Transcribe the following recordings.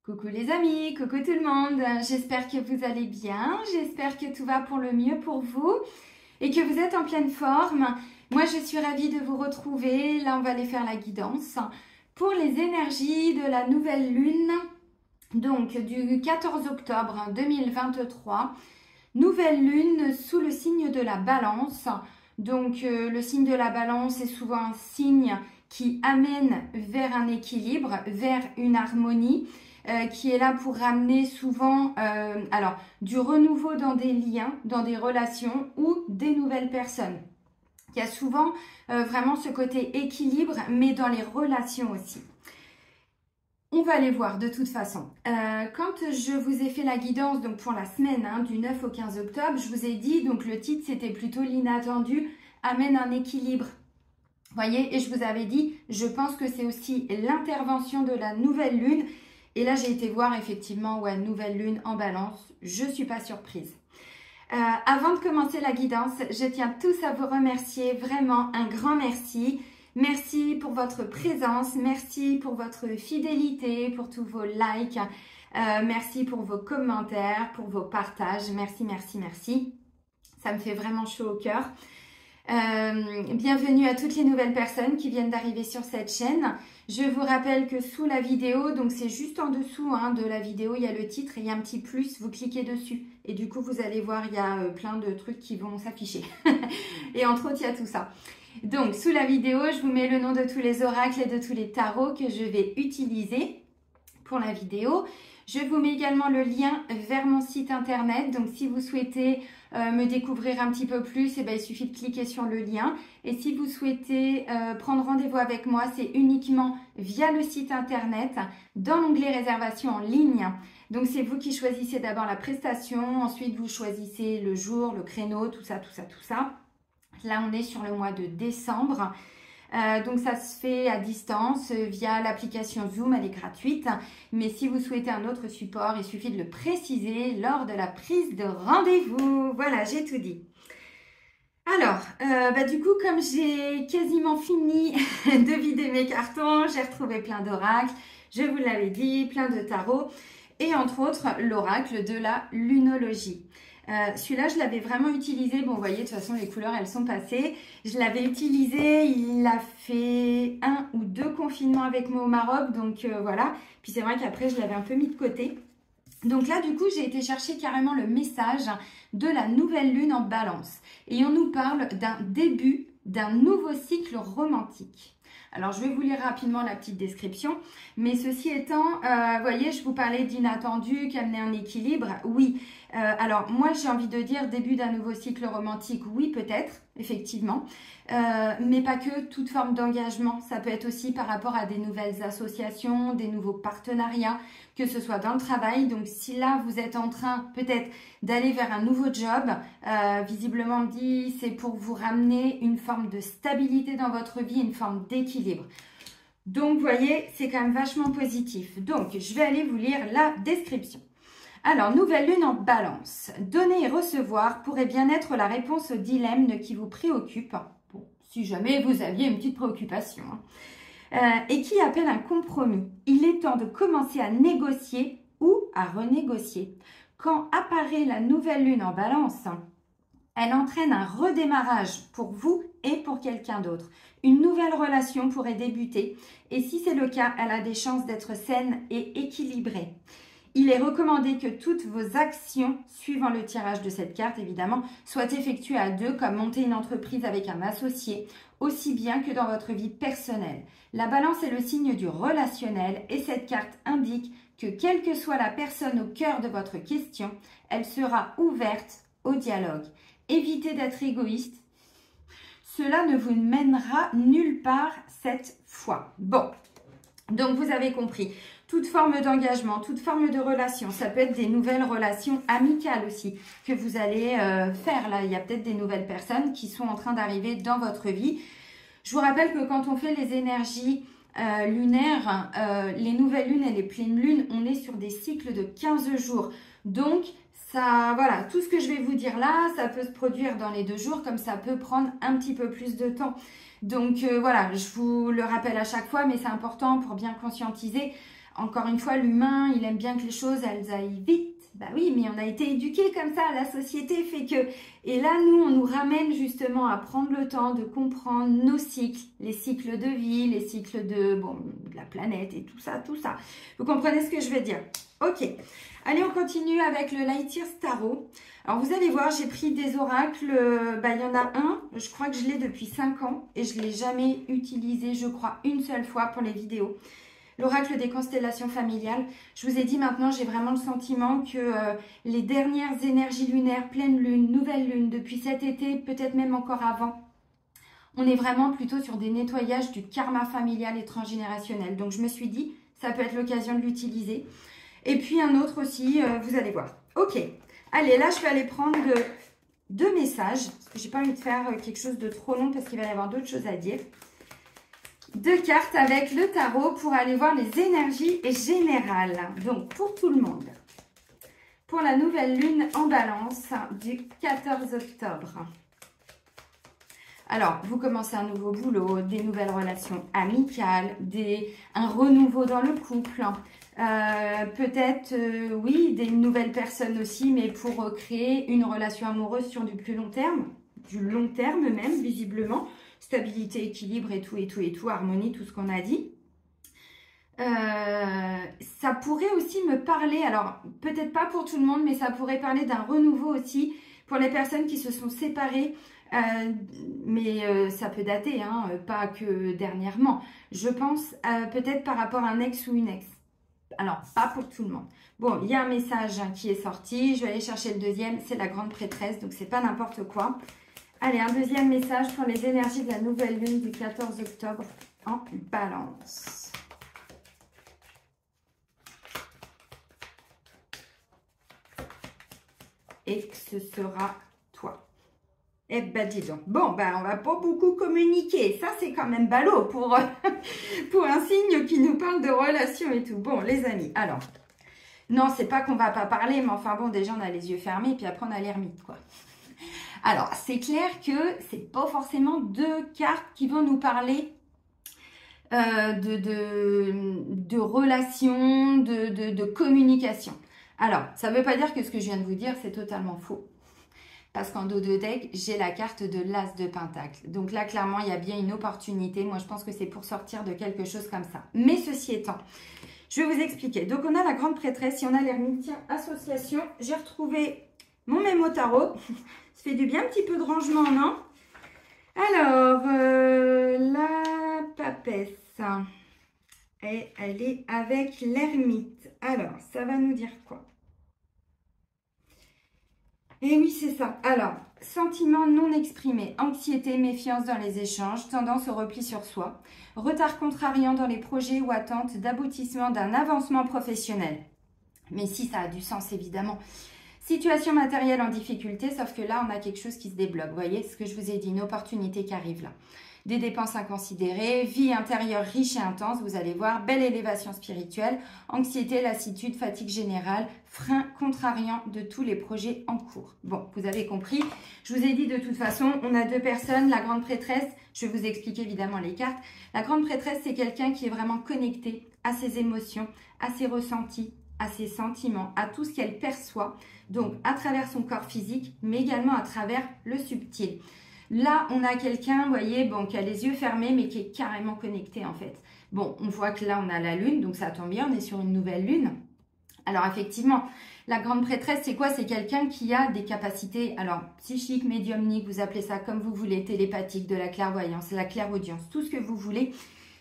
Coucou les amis, coucou tout le monde, j'espère que vous allez bien, j'espère que tout va pour le mieux pour vous et que vous êtes en pleine forme. Moi je suis ravie de vous retrouver, là on va aller faire la guidance pour les énergies de la nouvelle lune, donc du 14 octobre 2023, nouvelle lune sous le signe de la balance. Donc le signe de la balance est souvent un signe qui amène vers un équilibre, vers une harmonie. Qui est là pour ramener souvent du renouveau dans des liens, dans des relations ou des nouvelles personnes. Il y a souvent vraiment ce côté équilibre, mais dans les relations aussi. On va aller voir de toute façon. Quand je vous ai fait la guidance donc pour la semaine du 9 au 15 octobre, je vous ai dit, donc le titre c'était plutôt l'inattendu amène un équilibre. Voyez, et je vous avais dit, je pense que c'est aussi l'intervention de la nouvelle lune. Et là, j'ai été voir effectivement, ouais, nouvelle lune en balance. Je ne suis pas surprise. Avant de commencer la guidance, je tiens tous à vous remercier. Vraiment, un grand merci. Merci pour votre présence. Merci pour votre fidélité, pour tous vos likes. Merci pour vos commentaires, pour vos partages. Merci, merci, merci. Ça me fait vraiment chaud au cœur. Bienvenue à toutes les nouvelles personnes qui viennent d'arriver sur cette chaîne. Je vous rappelle que sous la vidéo, donc c'est juste en dessous de la vidéo, il y a le titre et il y a un petit plus, vous cliquez dessus. Et du coup, vous allez voir, il y a plein de trucs qui vont s'afficher. Et entre autres, il y a tout ça. Donc, sous la vidéo, je vous mets le nom de tous les oracles et de tous les tarots que je vais utiliser pour la vidéo. Je vous mets également le lien vers mon site internet. Donc, si vous souhaitez me découvrir un petit peu plus, il suffit de cliquer sur le lien. Et si vous souhaitez prendre rendez-vous avec moi, c'est uniquement via le site internet, dans l'onglet réservation en ligne. Donc, c'est vous qui choisissez d'abord la prestation. Ensuite, vous choisissez le jour, le créneau, tout ça, tout ça, tout ça. Là, on est sur le mois de décembre. Donc ça se fait à distance via l'application Zoom, elle est gratuite. Mais si vous souhaitez un autre support, il suffit de le préciser lors de la prise de rendez-vous. Voilà, j'ai tout dit. Alors, du coup, comme j'ai quasiment fini de vider mes cartons, j'ai retrouvé plein d'oracles. Je vous l'avais dit, plein de tarots. Et entre autres, l'oracle de la lunologie. Celui-là, je l'avais vraiment utilisé. Bon, vous voyez, de toute façon, les couleurs, elles sont passées. Je l'avais utilisé. Il a fait 1 ou 2 confinements avec moi au Maroc. Donc, voilà. Puis, c'est vrai qu'après, je l'avais un peu mis de côté. Donc là, du coup, j'ai été chercher carrément le message de la nouvelle lune en balance. Et on nous parle d'un début d'un nouveau cycle romantique. Alors, je vais vous lire rapidement la petite description. Mais ceci étant, vous voyez, je vous parlais d'inattendu, qui amenait un équilibre. Oui. Alors, moi, j'ai envie de dire début d'un nouveau cycle romantique. Oui, peut-être, effectivement. Mais pas que, toute forme d'engagement. Ça peut être aussi par rapport à des nouvelles associations, des nouveaux partenariats, que ce soit dans le travail. Donc, si là, vous êtes en train peut-être d'aller vers un nouveau job, visiblement, on me dit, c'est pour vous ramener une forme de stabilité dans votre vie, une forme d'équilibre. Donc, vous voyez, c'est quand même vachement positif. Donc, je vais aller vous lire la description. Alors, nouvelle lune en balance. Donner et recevoir pourrait bien être la réponse au dilemme qui vous préoccupe. Bon, si jamais vous aviez une petite préoccupation. Et qui appelle un compromis. Il est temps de commencer à négocier ou à renégocier. Quand apparaît la nouvelle lune en balance, elle entraîne un redémarrage pour vous et pour quelqu'un d'autre. Une nouvelle relation pourrait débuter et si c'est le cas, elle a des chances d'être saine et équilibrée. Il est recommandé que toutes vos actions, suivant le tirage de cette carte évidemment, soient effectuées à 2, comme monter une entreprise avec un associé, aussi bien que dans votre vie personnelle. La balance est le signe du relationnel et cette carte indique que quelle que soit la personne au cœur de votre question, elle sera ouverte au dialogue. Évitez d'être égoïste. Cela ne vous mènera nulle part cette fois. Bon, donc vous avez compris. Toute forme d'engagement, toute forme de relation, ça peut être des nouvelles relations amicales aussi que vous allez faire. Là, il y a peut-être des nouvelles personnes qui sont en train d'arriver dans votre vie. Je vous rappelle que quand on fait les énergies lunaires, les nouvelles lunes et les pleines lunes, on est sur des cycles de 15 jours. Donc, ça, voilà, tout ce que je vais vous dire là, ça peut se produire dans les 2 jours, comme ça peut prendre un petit peu plus de temps. Donc, voilà, je vous le rappelle à chaque fois, mais c'est important pour bien conscientiser. Encore une fois, l'humain, il aime bien que les choses, elles aillent vite. Bah oui, mais on a été éduqués comme ça, la société fait que... Et là, nous, on nous ramène justement à prendre le temps de comprendre nos cycles, les cycles de vie, les cycles de, bon, de la planète et tout ça, tout ça. Vous comprenez ce que je veux dire? Ok. Allez, on continue avec le Light Years Tarot. Alors, vous allez voir, j'ai pris des oracles. Il y en a un, je crois que je l'ai depuis 5 ans et je ne l'ai jamais utilisé, je crois, une seule fois pour les vidéos. L'oracle des constellations familiales. Je vous ai dit maintenant, j'ai vraiment le sentiment que les dernières énergies lunaires, pleine lune, nouvelle lune, depuis cet été, peut-être même encore avant, on est vraiment plutôt sur des nettoyages du karma familial et transgénérationnel. Donc, je me suis dit, ça peut être l'occasion de l'utiliser. Et puis, un autre aussi, vous allez voir. Ok, allez, là, je vais aller prendre deux messages. Parce que je n'ai pas envie de faire quelque chose de trop long parce qu'il va y avoir d'autres choses à dire. 2 cartes avec le tarot pour aller voir les énergies générales. Donc, pour tout le monde. Pour la nouvelle lune en balance du 14 octobre. Alors, vous commencez un nouveau boulot, des nouvelles relations amicales, un renouveau dans le couple. Peut-être, oui, des nouvelles personnes aussi, mais pour créer une relation amoureuse sur du plus long terme même, visiblement. Stabilité, équilibre et tout, harmonie, tout ce qu'on a dit. Ça pourrait aussi me parler, alors peut-être pas pour tout le monde, mais ça pourrait parler d'un renouveau aussi pour les personnes qui se sont séparées, mais ça peut dater, hein, pas que dernièrement. Je pense peut-être par rapport à un ex ou une ex. Alors, pas pour tout le monde. Bon, il y a un message qui est sorti, je vais aller chercher le deuxième, c'est la grande prêtresse, donc c'est pas n'importe quoi. Allez, un deuxième message pour les énergies de la nouvelle lune du 14 octobre en balance. Et ce sera toi. Eh ben, dis donc. Bon, ben, on va pas beaucoup communiquer. Ça, c'est quand même ballot pour un signe qui nous parle de relations et tout. Bon, les amis, alors. Non, c'est pas qu'on va pas parler, mais enfin bon, déjà, on a les yeux fermés, puis après, on a l'ermite, quoi. Alors, c'est clair que c'est pas forcément 2 cartes qui vont nous parler de relations, de communication. Alors, ça ne veut pas dire que ce que je viens de vous dire, c'est totalement faux. Parce qu'en dos de deck, j'ai la carte de l'As de Pentacle. Donc là, clairement, il y a bien une opportunité. Moi, je pense que c'est pour sortir de quelque chose comme ça. Mais ceci étant, je vais vous expliquer. Donc, on a la grande prêtresse et on a l'ermite. Tiens, association. J'ai retrouvé mon mémo tarot. Ça fait du bien, un petit peu de rangement, non? Alors, la papesse. Et elle est avec l'ermite. Alors, ça va nous dire quoi? Eh oui, c'est ça. Alors, sentiments non exprimés, anxiété, méfiance dans les échanges, tendance au repli sur soi, retard contrariant dans les projets ou attentes d'aboutissement d'un avancement professionnel. Mais si, ça a du sens, évidemment. Situation matérielle en difficulté, sauf que là, on a quelque chose qui se débloque. Vous voyez ce que je vous ai dit, une opportunité qui arrive là. Des dépenses inconsidérées, vie intérieure riche et intense, vous allez voir, belle élévation spirituelle, anxiété, lassitude, fatigue générale, frein contrariant de tous les projets en cours. Bon, vous avez compris, je vous ai dit de toute façon, on a 2 personnes, la grande prêtresse, je vais vous expliquer évidemment les cartes. La grande prêtresse, c'est quelqu'un qui est vraiment connecté à ses émotions, à ses ressentis, à ses sentiments, à tout ce qu'elle perçoit, donc à travers son corps physique, mais également à travers le subtil. Là, on a quelqu'un, vous voyez, bon, qui a les yeux fermés, mais qui est carrément connecté, en fait. Bon, on voit que là, on a la lune, donc ça tombe bien, on est sur une nouvelle lune. Alors, effectivement, la grande prêtresse, c'est quoi? C'est quelqu'un qui a des capacités, alors, psychiques, médiumniques, vous appelez ça comme vous voulez, télépathique, de la clairvoyance, la clairaudience, tout ce que vous voulez.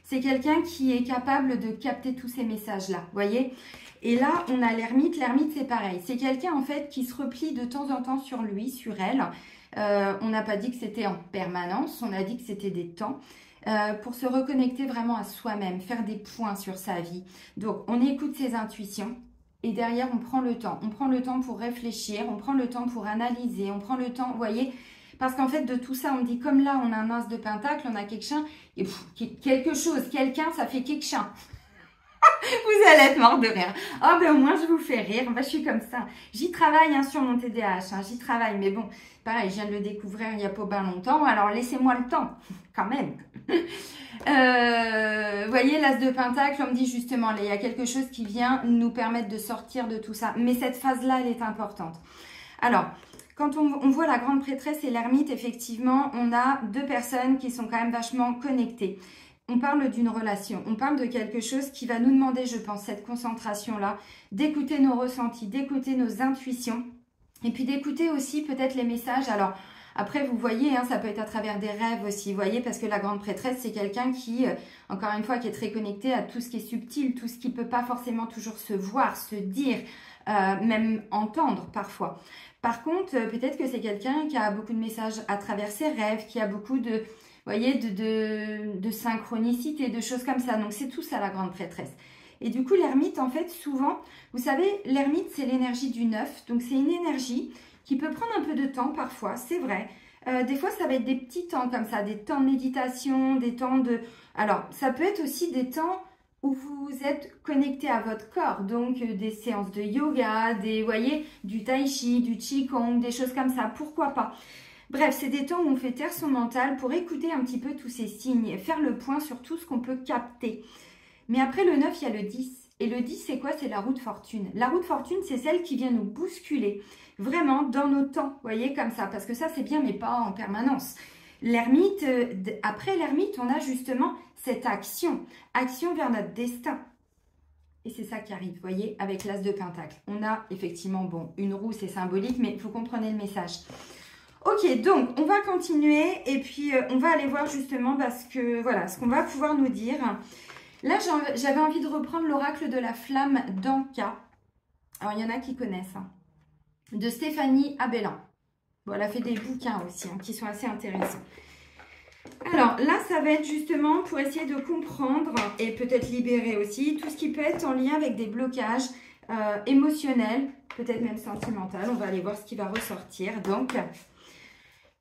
C'est quelqu'un qui est capable de capter tous ces messages-là, vous voyez? Et là, on a l'ermite. L'ermite, c'est pareil. C'est quelqu'un, en fait, qui se replie de temps en temps sur lui, sur elle. On n'a pas dit que c'était en permanence, on a dit que c'était des temps pour se reconnecter vraiment à soi-même, faire des points sur sa vie. Donc, on écoute ses intuitions et derrière, on prend le temps. On prend le temps pour réfléchir, on prend le temps pour analyser, on prend le temps, vous voyez, parce qu'en fait, de tout ça, on dit comme là, on a un as de pentacle, on a quelque chose, ça fait quelque chose. Vous allez être mort de rire. Oh, ben au moins, je vous fais rire. Ben, je suis comme ça. J'y travaille hein, sur mon TDAH. Hein, j'y travaille. Mais bon, pareil, je viens de le découvrir il n'y a pas bien longtemps. Alors, laissez-moi le temps, quand même. Vous voyez, l'as de Pentacle, on me dit justement, là, il y a quelque chose qui vient nous permettre de sortir de tout ça. Mais cette phase-là, elle est importante. Alors, quand on voit la grande prêtresse et l'ermite, effectivement, on a deux personnes qui sont quand même vachement connectées. On parle d'une relation, on parle de quelque chose qui va nous demander, je pense, cette concentration-là, d'écouter nos ressentis, d'écouter nos intuitions, et puis d'écouter aussi peut-être les messages. Alors, après, vous voyez, hein, ça peut être à travers des rêves aussi, vous voyez, parce que la grande prêtresse, c'est quelqu'un qui, encore une fois, qui est très connecté à tout ce qui est subtil, tout ce qui ne peut pas forcément toujours se voir, se dire, même entendre parfois. Par contre, peut-être que c'est quelqu'un qui a beaucoup de messages à travers ses rêves, qui a beaucoup de... Vous voyez, de synchronicité, de choses comme ça. Donc, c'est tout ça, la grande prêtresse. Et du coup, l'ermite, en fait, souvent, vous savez, l'ermite, c'est l'énergie du neuf. Donc, c'est une énergie qui peut prendre un peu de temps parfois, c'est vrai. Des fois, ça va être des petits temps comme ça, des temps de méditation, des temps de... Alors, ça peut être aussi des temps où vous êtes connecté à votre corps. Donc, des séances de yoga, vous voyez, du tai chi, du qigong, des choses comme ça. Pourquoi pas ? Bref, c'est des temps où on fait taire son mental pour écouter un petit peu tous ces signes, faire le point sur tout ce qu'on peut capter. Mais après le 9, il y a le 10. Et le 10, c'est quoi? C'est la roue de fortune. La roue de fortune, c'est celle qui vient nous bousculer, vraiment dans nos temps, vous voyez, comme ça. Parce que ça, c'est bien, mais pas en permanence. L'ermite, après l'ermite, on a justement cette action vers notre destin. Et c'est ça qui arrive, vous voyez, avec l'as de Pentacle. On a effectivement, bon, une roue, c'est symbolique, mais vous comprenez le message. Ok, donc on va continuer et puis on va aller voir justement parce que voilà ce qu'on va pouvoir nous dire. Là, j'avais envie de reprendre l'oracle de la flamme d'Anka. Alors, il y en a qui connaissent. Hein, de Stéphanie Abelin. Bon, elle a fait des bouquins aussi hein, qui sont assez intéressants. Alors là, ça va être justement pour essayer de comprendre et peut-être libérer aussi tout ce qui peut être en lien avec des blocages émotionnels, peut-être même sentimentaux. On va aller voir ce qui va ressortir. Donc...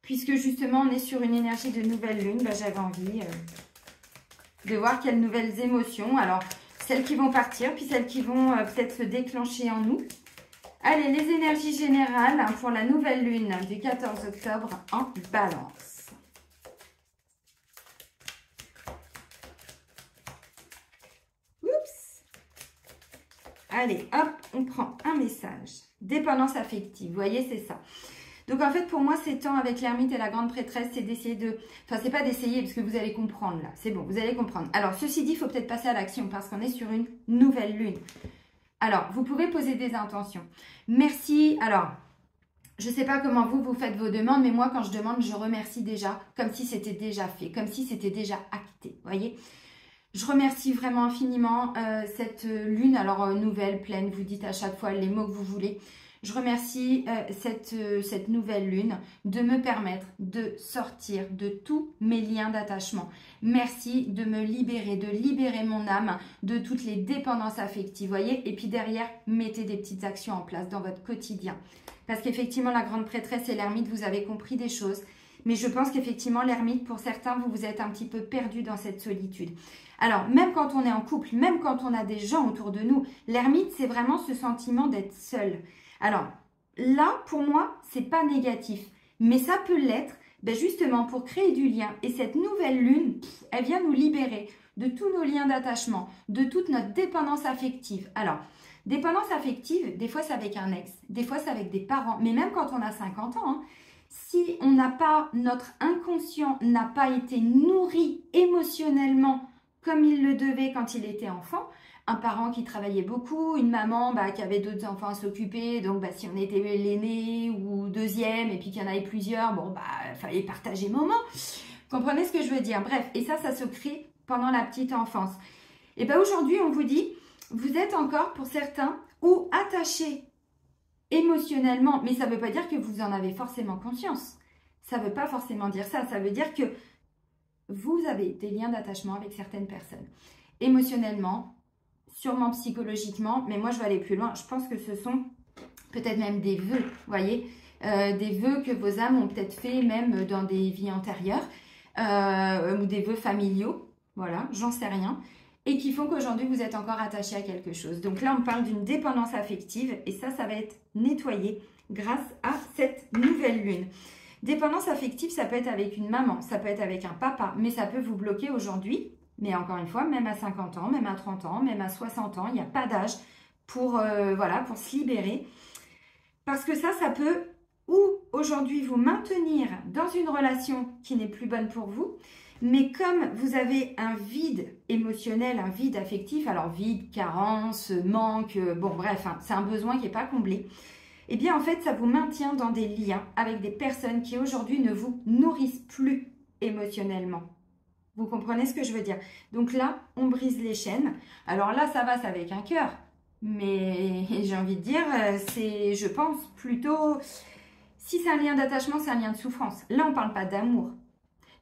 Puisque justement, on est sur une énergie de nouvelle lune, bah, j'avais envie de voir quelles nouvelles émotions. Alors, celles qui vont partir, puis celles qui vont peut-être se déclencher en nous. Allez, les énergies générales hein, pour la nouvelle lune du 14 octobre en Balance. Oups. Allez, hop, on prend un message. Dépendance affective, vous voyez, c'est ça. Donc, en fait, pour moi, ces temps avec l'ermite et la grande prêtresse, c'est d'essayer de... Enfin, c'est pas d'essayer, parce que vous allez comprendre, là. C'est bon, vous allez comprendre. Alors, ceci dit, il faut peut-être passer à l'action, parce qu'on est sur une nouvelle lune. Alors, vous pouvez poser des intentions. Merci. Alors, je sais pas comment vous faites vos demandes, mais moi, quand je demande, je remercie déjà, comme si c'était déjà fait, comme si c'était déjà acté, vous voyez. Je remercie vraiment infiniment cette lune, alors nouvelle, pleine, vous dites à chaque fois les mots que vous voulez. Je remercie cette nouvelle lune de me permettre de sortir de tous mes liens d'attachement. Merci de me libérer, de libérer mon âme de toutes les dépendances affectives, voyez. Et puis derrière, mettez des petites actions en place dans votre quotidien. Parce qu'effectivement, la grande prêtresse et l'ermite, vous avez compris des choses. Mais je pense qu'effectivement, l'ermite, pour certains, vous êtes un petit peu perdu dans cette solitude. Alors, même quand on est en couple, même quand on a des gens autour de nous, l'ermite, c'est vraiment ce sentiment d'être seul. Alors, là, pour moi, c'est pas négatif, mais ça peut l'être justement pour créer du lien. Et cette nouvelle lune, elle vient nous libérer de tous nos liens d'attachement, de toute notre dépendance affective. Alors, dépendance affective, des fois c'est avec un ex, des fois c'est avec des parents, mais même quand on a 50 ans, hein, si on n'a pas, notre inconscient n'a pas été nourri émotionnellement comme il le devait quand il était enfant, un parent qui travaillait beaucoup, une maman qui avait d'autres enfants à s'occuper, donc si on était l'aîné ou deuxième et puis qu'il y en avait plusieurs, bon fallait partager le moment. Comprenez ce que je veux dire? Bref, et ça se crée pendant la petite enfance. Et aujourd'hui, on vous dit, vous êtes encore pour certains ou attachés émotionnellement, mais ça ne veut pas dire que vous en avez forcément conscience. Ça ne veut pas forcément dire ça. Ça veut dire que vous avez des liens d'attachement avec certaines personnes. Émotionnellement, sûrement psychologiquement, mais moi je vais aller plus loin. Je pense que ce sont peut-être même des vœux, vous voyez, des vœux que vos âmes ont peut-être fait même dans des vies antérieures, ou des vœux familiaux, voilà, j'en sais rien. et qui font qu'aujourd'hui, vous êtes encore attaché à quelque chose. Donc là, on parle d'une dépendance affective et ça va être nettoyé grâce à cette nouvelle lune. Dépendance affective, ça peut être avec une maman, ça peut être avec un papa, mais ça peut vous bloquer aujourd'hui. Mais encore une fois, même à 50 ans, même à 30 ans, même à 60 ans, il n'y a pas d'âge pour, voilà, pour se libérer. Parce que ça peut ou aujourd'hui vous maintenir dans une relation qui n'est plus bonne pour vous, mais comme vous avez un vide émotionnel, un vide affectif, alors vide, carence, manque, bon bref, hein, c'est un besoin qui n'est pas comblé, eh bien en fait ça vous maintient dans des liens avec des personnes qui aujourd'hui ne vous nourrissent plus émotionnellement. Vous comprenez ce que je veux dire? Donc là, on brise les chaînes. Alors là, ça va, c'est avec un cœur. Mais j'ai envie de dire, c'est, je pense, plutôt... Si c'est un lien d'attachement, c'est un lien de souffrance. Là, on ne parle pas d'amour.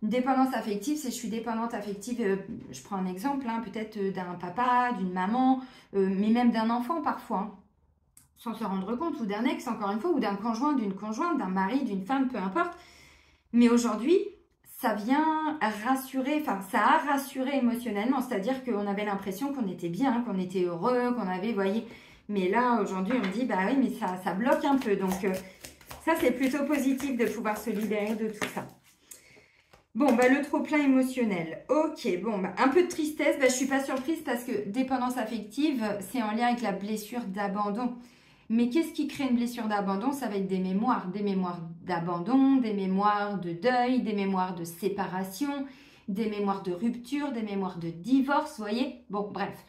Une dépendance affective, c'est je suis dépendante affective, je prends un exemple, hein, peut-être d'un papa, d'une maman, mais même d'un enfant parfois, hein, sans se rendre compte, ou d'un ex, encore une fois, ou d'un conjoint, d'une conjointe, d'un mari, d'une femme, peu importe. Mais aujourd'hui, ça vient rassurer, enfin, ça a rassuré émotionnellement, c'est-à-dire qu'on avait l'impression qu'on était bien, qu'on était heureux, qu'on avait, vous voyez. Mais là, aujourd'hui, on dit, bah oui, mais ça bloque un peu, donc... ça, c'est plutôt positif de pouvoir se libérer de tout ça. Bon, bah, le trop-plein émotionnel. Ok, bon, bah, un peu de tristesse. Bah, je ne suis pas surprise parce que dépendance affective, c'est en lien avec la blessure d'abandon. Mais qu'est-ce qui crée une blessure d'abandon? Ça va être des mémoires d'abandon, des mémoires de deuil, des mémoires de séparation, des mémoires de rupture, des mémoires de divorce, vous voyez? Bon, bref.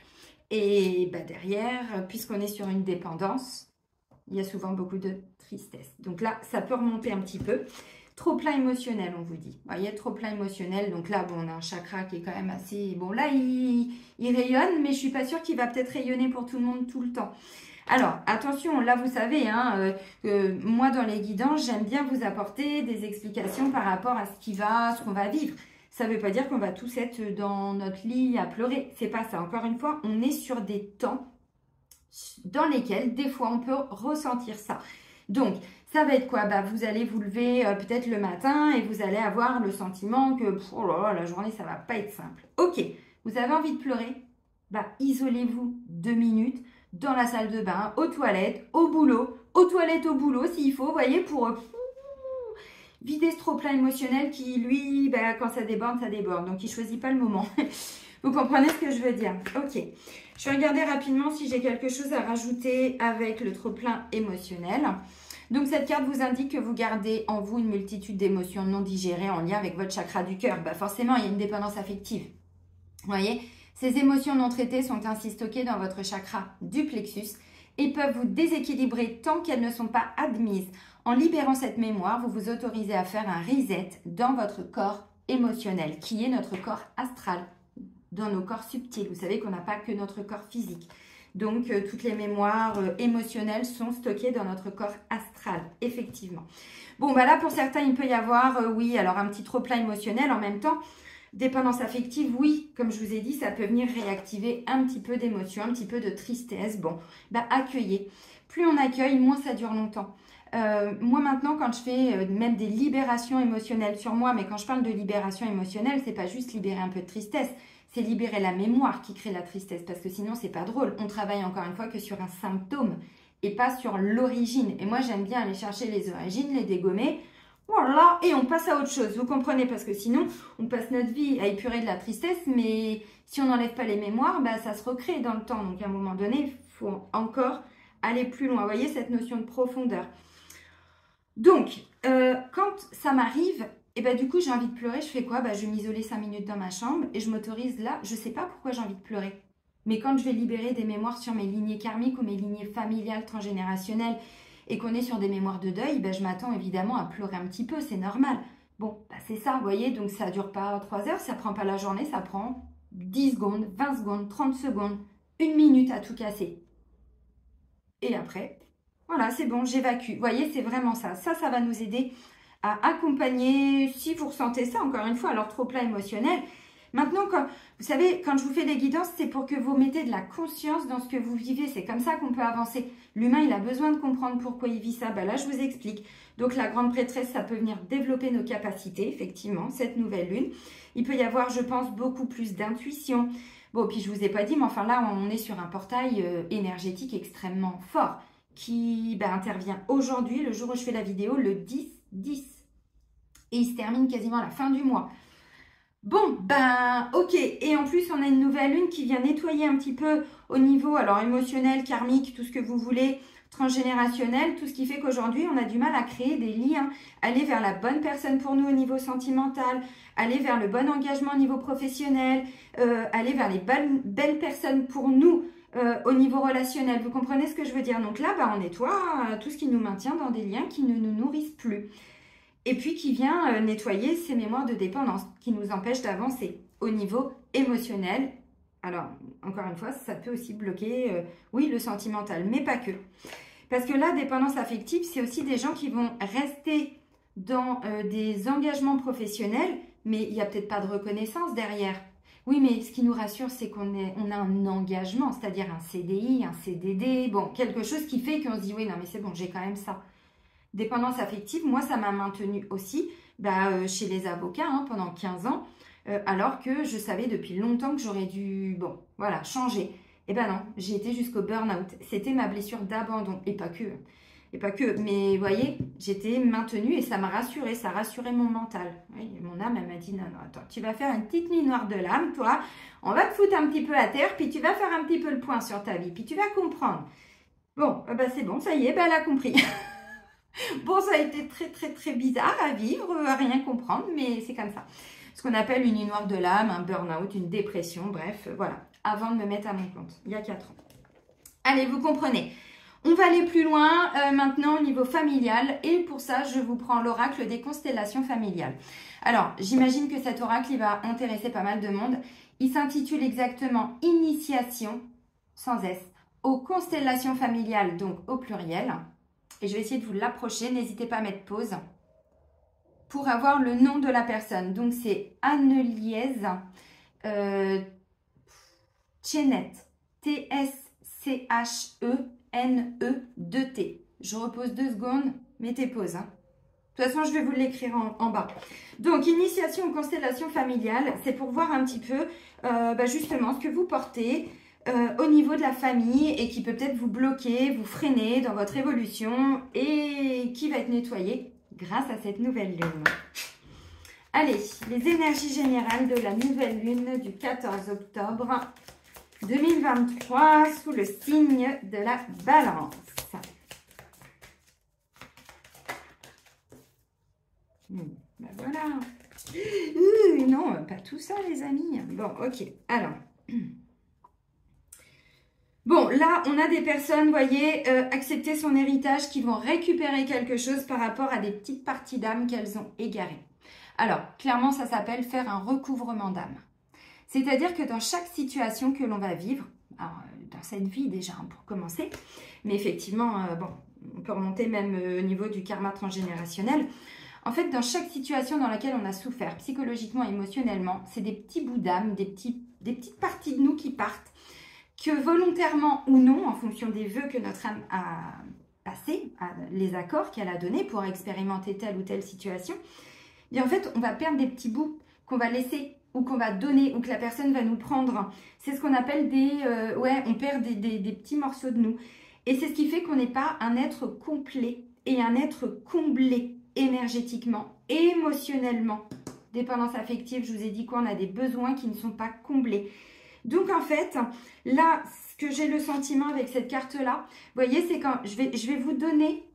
Et bah, derrière, puisqu'on est sur une dépendance, il y a souvent beaucoup de tristesse. Donc là, ça peut remonter un petit peu. Trop plein émotionnel, on vous dit. Vous voyez, trop plein émotionnel. Donc là, bon, on a un chakra qui est quand même assez... Bon, là, il rayonne, mais je ne suis pas sûre qu'il va peut-être rayonner pour tout le monde tout le temps. Alors, attention, là, vous savez, hein, moi, dans les guidances, j'aime bien vous apporter des explications par rapport à ce qu'on va vivre. Ça ne veut pas dire qu'on va tous être dans notre lit à pleurer. C'est pas ça. Encore une fois, on est sur des temps dans lesquels, des fois, on peut ressentir ça. Donc, ça va être quoi? Bah, vous allez vous lever peut-être le matin et vous allez avoir le sentiment que oh là là, la journée, ça va pas être simple. Ok, vous avez envie de pleurer? Bah, isolez-vous 2 minutes dans la salle de bain, aux toilettes, au boulot, s'il faut, vous voyez, pour vider ce trop-plein émotionnel qui, lui, bah, quand ça déborde, ça déborde. Donc, il ne choisit pas le moment. Vous comprenez ce que je veux dire? Ok. Je vais regarder rapidement si j'ai quelque chose à rajouter avec le trop-plein émotionnel. Donc, cette carte vous indique que vous gardez en vous une multitude d'émotions non digérées en lien avec votre chakra du cœur. Bah, forcément, il y a une dépendance affective. Vous voyez? Ces émotions non traitées sont ainsi stockées dans votre chakra du plexus et peuvent vous déséquilibrer tant qu'elles ne sont pas admises. En libérant cette mémoire, vous vous autorisez à faire un reset dans votre corps émotionnel, qui est notre corps astral, dans nos corps subtils. Vous savez qu'on n'a pas que notre corps physique. Donc, toutes les mémoires émotionnelles sont stockées dans notre corps astral, effectivement. Bon, bah là, pour certains, il peut y avoir, oui, alors un petit trop-plein émotionnel en même temps. Dépendance affective, oui, comme je vous ai dit, ça peut venir réactiver un petit peu d'émotion, un petit peu de tristesse. Bon, bah accueillez. Plus on accueille, moins ça dure longtemps. Moi maintenant, quand je fais même des libérations émotionnelles sur moi, mais quand je parle de libération émotionnelle, c'est pas juste libérer un peu de tristesse, c'est libérer la mémoire qui crée la tristesse, parce que sinon c'est pas drôle. On travaille encore une fois que sur un symptôme et pas sur l'origine. Et moi j'aime bien aller chercher les origines, les dégommer. Voilà, et on passe à autre chose, vous comprenez, parce que sinon, on passe notre vie à épurer de la tristesse, mais si on n'enlève pas les mémoires, bah, ça se recrée dans le temps. Donc, à un moment donné, il faut encore aller plus loin. Vous voyez, cette notion de profondeur. Donc, quand ça m'arrive, et bah, du coup, j'ai envie de pleurer, je fais quoi? Bah, je vais m'isoler 5 minutes dans ma chambre et je m'autorise là, je ne sais pas pourquoi j'ai envie de pleurer. Mais quand je vais libérer des mémoires sur mes lignées karmiques ou mes lignées familiales, transgénérationnelles, et qu'on est sur des mémoires de deuil, ben je m'attends évidemment à pleurer un petit peu, c'est normal. Bon, ben c'est ça, vous voyez, donc ça ne dure pas 3 heures, ça ne prend pas la journée, ça prend 10 secondes, 20 secondes, 30 secondes, 1 minute à tout casser. Et après, voilà, c'est bon, j'évacue. Vous voyez, c'est vraiment ça. Ça va nous aider à accompagner, si vous ressentez ça, encore une fois, alors trop plein émotionnel. Maintenant, vous savez, quand je vous fais des guidances, c'est pour que vous mettez de la conscience dans ce que vous vivez. C'est comme ça qu'on peut avancer. L'humain, il a besoin de comprendre pourquoi il vit ça. Ben là, je vous explique. Donc, la grande prêtresse, ça peut venir développer nos capacités, effectivement, cette nouvelle lune. Il peut y avoir, je pense, beaucoup plus d'intuition, Bon, puis je vous ai pas dit, mais enfin là, on est sur un portail énergétique extrêmement fort qui intervient aujourd'hui, le jour où je fais la vidéo, le 10-10. Et il se termine quasiment à la fin du mois. Bon, ok. Et en plus, on a une nouvelle lune qui vient nettoyer un petit peu au niveau, alors émotionnel, karmique, tout ce que vous voulez, transgénérationnel, tout ce qui fait qu'aujourd'hui, on a du mal à créer des liens, aller vers la bonne personne pour nous au niveau sentimental, aller vers le bon engagement au niveau professionnel, aller vers les belles personnes pour nous au niveau relationnel. Vous comprenez ce que je veux dire? Donc là, on nettoie tout ce qui nous maintient dans des liens qui ne nous nourrissent plus. Et puis qui vient nettoyer ces mémoires de dépendance qui nous empêchent d'avancer au niveau émotionnel. Alors, encore une fois, ça peut aussi bloquer, oui, le sentimental, mais pas que. Parce que la dépendance affective, c'est aussi des gens qui vont rester dans des engagements professionnels, mais il n'y a peut-être pas de reconnaissance derrière. Oui, mais ce qui nous rassure, c'est qu'on a un engagement, c'est-à-dire un CDI, un CDD, bon, quelque chose qui fait qu'on se dit, oui, non, mais c'est bon, j'ai quand même ça. Dépendance affective, moi, ça m'a maintenue aussi chez les avocats pendant 15 ans, alors que je savais depuis longtemps que j'aurais dû, changer. Et non, j'ai été jusqu'au burn-out. C'était ma blessure d'abandon, et pas que. Mais vous voyez, j'étais maintenue et ça m'a rassurée, ça rassurait mon mental. Oui, mon âme, elle m'a dit, non, attends, tu vas faire une petite nuit noire de l'âme, toi, on va te foutre un petit peu à terre, puis tu vas faire un petit peu le point sur ta vie, puis tu vas comprendre. Bon, c'est bon, ça y est, elle a compris. Bon, ça a été très, très, très bizarre à vivre, à rien comprendre, mais c'est comme ça. Ce qu'on appelle une nuit noire de l'âme, un burn-out, une dépression, bref, voilà. Avant de me mettre à mon compte, il y a 4 ans. Allez, vous comprenez. On va aller plus loin maintenant au niveau familial. Et pour ça, je vous prends l'oracle des constellations familiales. Alors, j'imagine que cet oracle, il va intéresser pas mal de monde. Il s'intitule exactement « Initiation », sans S, aux constellations familiales, donc au pluriel. Et je vais essayer de vous l'approcher. N'hésitez pas à mettre pause pour avoir le nom de la personne. Donc, c'est Anneliese Tchenet. T-S-C-H-E-N-E-2-T. Je repose 2 secondes. Mettez pause. De toute façon, je vais vous l'écrire en bas. Donc, initiation aux constellations familiales, c'est pour voir un petit peu justement ce que vous portez au niveau de la famille et qui peut peut-être vous bloquer, vous freiner dans votre évolution et qui va être nettoyé grâce à cette nouvelle lune. Allez, les énergies générales de la nouvelle lune du 14 octobre 2023 sous le signe de la balance. Voilà. Non, pas tout ça les amis. Bon, ok. Alors... Bon, là, on a des personnes, vous voyez, accepter son héritage, qui vont récupérer quelque chose par rapport à des petites parties d'âme qu'elles ont égarées. Alors, clairement, ça s'appelle faire un recouvrement d'âme. C'est-à-dire que dans chaque situation que l'on va vivre, alors, dans cette vie déjà, pour commencer, mais effectivement, on peut remonter même au niveau du karma transgénérationnel. En fait, dans chaque situation dans laquelle on a souffert psychologiquement, émotionnellement, c'est des petits bouts d'âme, des petites parties de nous qui partent, que volontairement ou non, en fonction des vœux que notre âme a passés, les accords qu'elle a donnés pour expérimenter telle ou telle situation, et en fait, on va perdre des petits bouts qu'on va laisser ou qu'on va donner ou que la personne va nous prendre. C'est ce qu'on appelle on perd des petits morceaux de nous. Et c'est ce qui fait qu'on n'est pas un être complet et un être comblé énergétiquement, émotionnellement. Dépendance affective, je vous ai dit quoi, on a des besoins qui ne sont pas comblés. Donc, en fait, là, ce que j'ai le sentiment avec cette carte-là, vous voyez, c'est quand je vais vous donner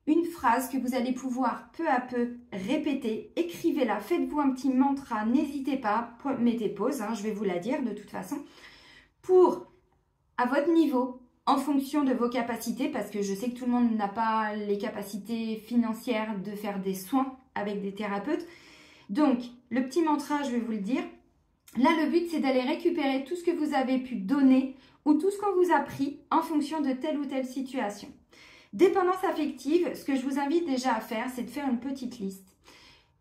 une phrase que vous allez pouvoir peu à peu répéter. Écrivez-la, faites-vous un petit mantra, n'hésitez pas, mettez pause, je vais vous la dire de toute façon, pour, à votre niveau, en fonction de vos capacités, parce que je sais que tout le monde n'a pas les capacités financières de faire des soins avec des thérapeutes. Donc, le petit mantra, je vais vous le dire. Là, le but, c'est d'aller récupérer tout ce que vous avez pu donner ou tout ce qu'on vous a pris en fonction de telle ou telle situation. Dépendance affective, ce que je vous invite déjà à faire, c'est de faire une petite liste.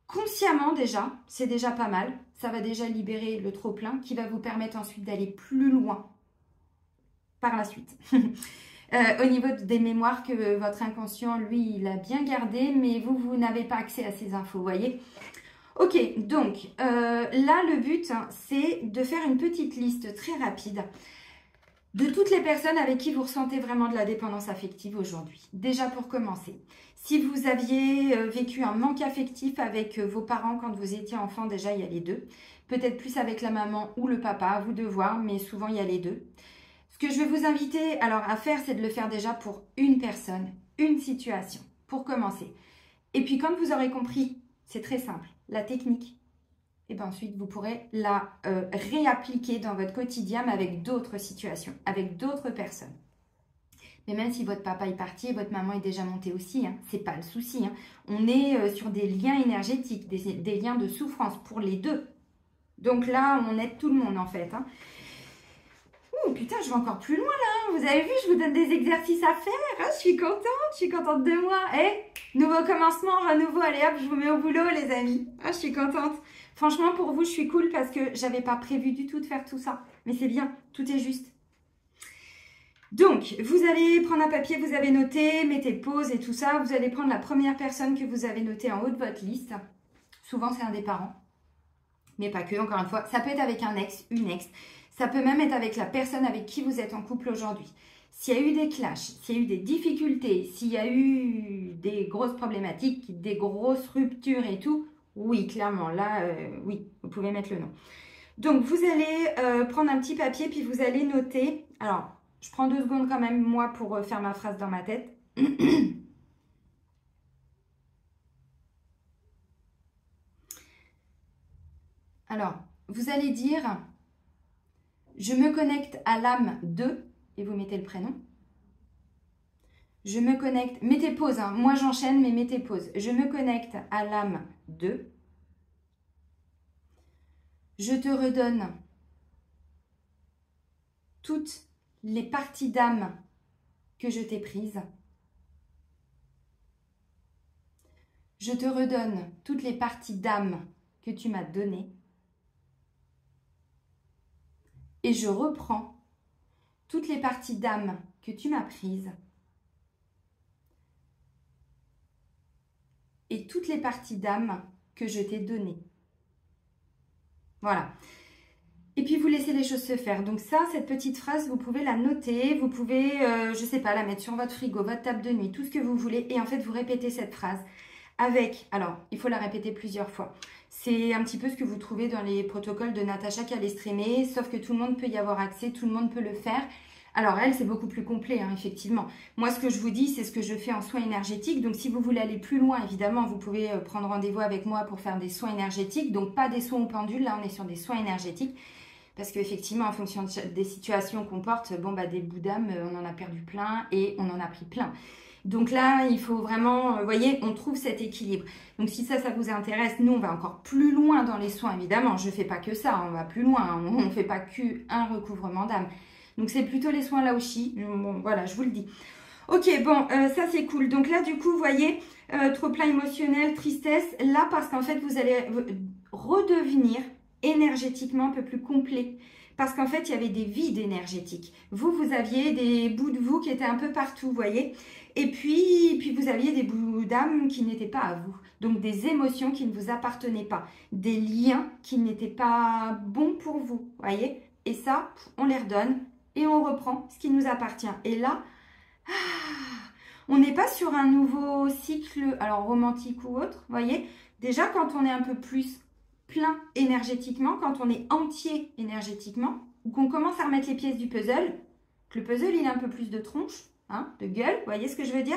Consciemment déjà, c'est déjà pas mal. Ça va déjà libérer le trop-plein qui va vous permettre ensuite d'aller plus loin par la suite. Au niveau des mémoires que votre inconscient, lui, il a bien gardé, mais vous n'avez pas accès à ces infos, vous voyez. Ok, donc là, le but, hein, c'est de faire une petite liste très rapide de toutes les personnes avec qui vous ressentez vraiment de la dépendance affective aujourd'hui. Déjà pour commencer, si vous aviez vécu un manque affectif avec vos parents quand vous étiez enfant, déjà il y a les deux. Peut-être plus avec la maman ou le papa, à vous de voir, mais souvent il y a les deux. Ce que je vais vous inviter alors à faire, c'est de le faire déjà pour une personne, une situation, pour commencer. Et puis quand vous aurez compris, c'est très simple, la technique, et bien ensuite vous pourrez la réappliquer dans votre quotidien, mais avec d'autres situations, avec d'autres personnes. Mais même si votre papa est parti et votre maman est déjà montée aussi, hein, c'est pas le souci. Hein. On est sur des liens énergétiques, des liens de souffrance pour les deux. Donc là, on aide tout le monde en fait. Hein. Ouh, putain, je vais encore plus loin là. Vous avez vu, je vous donne des exercices à faire. Hein. Je suis contente de moi. Nouveau commencement, renouveau. Allez hop, je vous mets au boulot les amis. Je suis contente. Franchement, pour vous, je suis cool parce que j'avais pas prévu du tout de faire tout ça. Mais c'est bien, tout est juste. Donc, vous allez prendre un papier, vous avez noté, mettez pause et tout ça. Vous allez prendre la première personne que vous avez notée en haut de votre liste. Souvent, c'est un des parents. Mais pas que, encore une fois. Ça peut être avec un ex, une ex. Ça peut même être avec la personne avec qui vous êtes en couple aujourd'hui. S'il y a eu des clashs, s'il y a eu des difficultés, s'il y a eu des grosses problématiques, des grosses ruptures et tout, oui, clairement, là, oui, vous pouvez mettre le nom. Donc, vous allez prendre un petit papier, puis vous allez noter. Alors, je prends 2 secondes quand même, moi, pour faire ma phrase dans ma tête. Alors, vous allez dire, je me connecte à l'âme de, et vous mettez le prénom. Je me connecte, mettez pause, hein. Moi j'enchaîne, mais mettez pause. Je me connecte à l'âme de. Je te redonne toutes les parties d'âme que je t'ai prises. Je te redonne toutes les parties d'âme que tu m'as données. Et je reprends toutes les parties d'âme que tu m'as prises. Et toutes les parties d'âme que je t'ai données. Voilà. Et puis, vous laissez les choses se faire. Donc ça, cette petite phrase, vous pouvez la noter. Vous pouvez, je sais pas, la mettre sur votre frigo, votre table de nuit, tout ce que vous voulez. Et en fait, vous répétez cette phrase avec... Alors, il faut la répéter plusieurs fois. C'est un petit peu ce que vous trouvez dans les protocoles de Natacha Calestrémé, sauf que tout le monde peut y avoir accès, tout le monde peut le faire. Alors elle, c'est beaucoup plus complet, hein, effectivement. Moi, ce que je vous dis, c'est ce que je fais en soins énergétiques. Donc, si vous voulez aller plus loin, évidemment, vous pouvez prendre rendez-vous avec moi pour faire des soins énergétiques. Donc, pas des soins au pendule, là, on est sur des soins énergétiques. Parce qu'effectivement, en fonction des situations qu'on porte, bon, bah, des bouts d'âme, on en a perdu plein et on en a pris plein. Donc là, il faut vraiment, vous voyez, on trouve cet équilibre. Donc si ça vous intéresse, nous, on va encore plus loin dans les soins, évidemment. Je ne fais pas que ça, on va plus loin. On ne fait pas qu'un recouvrement d'âme. Donc c'est plutôt les soins Laoshi. Bon, voilà, je vous le dis. Ok, bon, ça c'est cool. Donc là, du coup, vous voyez, trop plein émotionnel, tristesse. Là, parce qu'en fait, vous allez redevenir énergétiquement un peu plus complet. Parce qu'en fait, il y avait des vides énergétiques. Vous aviez des bouts de vous qui étaient un peu partout, vous voyez. Et puis vous aviez des bouts d'âme qui n'étaient pas à vous. Donc, des émotions qui ne vous appartenaient pas. Des liens qui n'étaient pas bons pour vous, vous voyez. Et ça, on les redonne et on reprend ce qui nous appartient. Et là, on n'est pas sur un nouveau cycle, alors romantique ou autre, vous voyez. Déjà, quand on est un peu plus plein énergétiquement, quand on est entier énergétiquement, ou qu'on commence à remettre les pièces du puzzle, que le puzzle, il a un peu plus de tronche, hein, de gueule, vous voyez ce que je veux dire?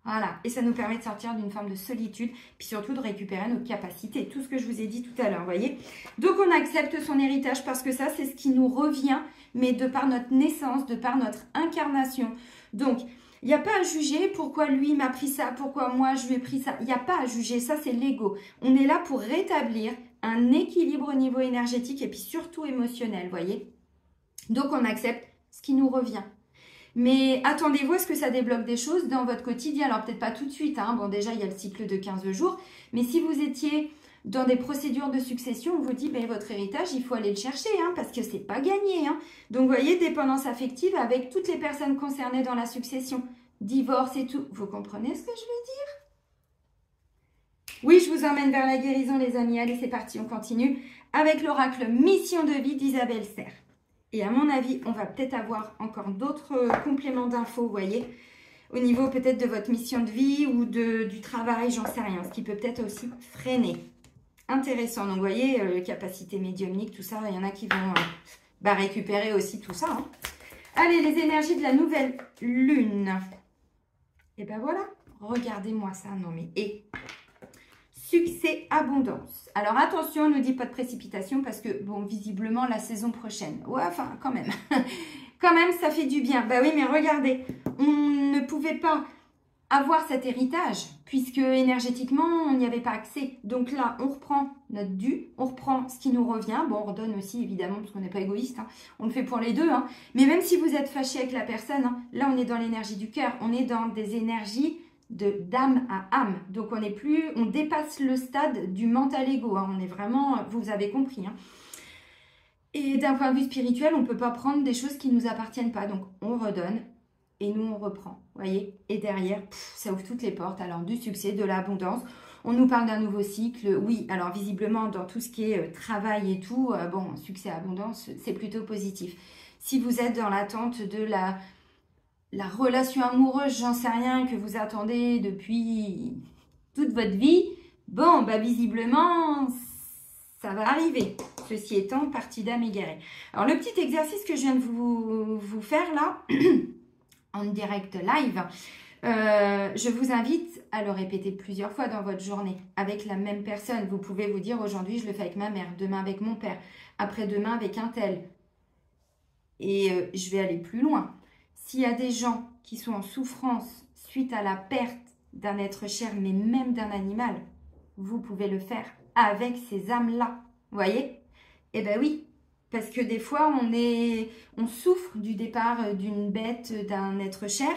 Voilà, et ça nous permet de sortir d'une forme de solitude, puis surtout de récupérer nos capacités, tout ce que je vous ai dit tout à l'heure, vous voyez? Donc on accepte son héritage parce que ça, c'est ce qui nous revient, mais de par notre naissance, de par notre incarnation. Donc, il n'y a pas à juger pourquoi lui m'a pris ça, pourquoi moi je lui ai pris ça. Il n'y a pas à juger, ça c'est l'ego. On est là pour rétablir un équilibre au niveau énergétique et puis surtout émotionnel, vous voyez? Donc on accepte ce qui nous revient. Mais attendez-vous à ce que ça débloque des choses dans votre quotidien. Alors peut-être pas tout de suite, hein. Bon déjà il y a le cycle de 15 jours. Mais si vous étiez dans des procédures de succession, on vous dit ben, votre héritage, il faut aller le chercher, hein, parce que c'est pas gagné. Hein. Donc vous voyez, dépendance affective avec toutes les personnes concernées dans la succession. Divorce et tout. Vous comprenez ce que je veux dire? Oui, je vous emmène vers la guérison, les amis. Allez, c'est parti, on continue avec l'oracle Mission de vie d'Isabelle Serre. Et à mon avis, on va peut-être avoir encore d'autres compléments d'infos, vous voyez, au niveau peut-être de votre mission de vie ou du travail, j'en sais rien, ce qui peut peut-être aussi freiner. Intéressant. Donc, vous voyez, capacité médiumnique, tout ça, il y en a qui vont récupérer aussi tout ça. Hein. Allez, les énergies de la nouvelle lune. Et ben voilà, regardez-moi ça. Non mais, succès, abondance. Alors attention, on ne nous dit pas de précipitation parce que, bon, visiblement, la saison prochaine. Ouais, enfin, quand même. Quand même, ça fait du bien. Bah oui, mais regardez, on ne pouvait pas avoir cet héritage puisque énergétiquement, on n'y avait pas accès. Donc là, on reprend notre dû, on reprend ce qui nous revient. Bon, on redonne aussi, évidemment, parce qu'on n'est pas égoïste. Hein. On le fait pour les deux. Hein. Mais même si vous êtes fâché avec la personne, hein, là, on est dans l'énergie du cœur. On est dans des énergies d'âme à âme. Donc, on dépasse le stade du mental ego. Hein. On est vraiment, vous avez compris. Hein. Et d'un point de vue spirituel, on ne peut pas prendre des choses qui ne nous appartiennent pas. Donc, on redonne et nous, on reprend. Voyez. Et derrière, ça ouvre toutes les portes. Alors, du succès, de l'abondance. On nous parle d'un nouveau cycle. Oui, alors visiblement, dans tout ce qui est travail et tout, bon, succès, abondance, c'est plutôt positif. Si vous êtes dans l'attente de la relation amoureuse, j'en sais rien, que vous attendez depuis toute votre vie, bon, bah visiblement, ça va arriver. Ceci étant, partie d'âme égarée. Alors, le petit exercice que je viens de vous faire là, en direct live, je vous invite à le répéter plusieurs fois dans votre journée avec la même personne. Vous pouvez vous dire aujourd'hui, je le fais avec ma mère, demain avec mon père, après-demain avec un tel. Et je vais aller plus loin. S'il y a des gens qui sont en souffrance suite à la perte d'un être cher, mais même d'un animal, vous pouvez le faire avec ces âmes-là. Vous voyez? Eh bien oui, parce que des fois, on souffre du départ d'une bête, d'un être cher,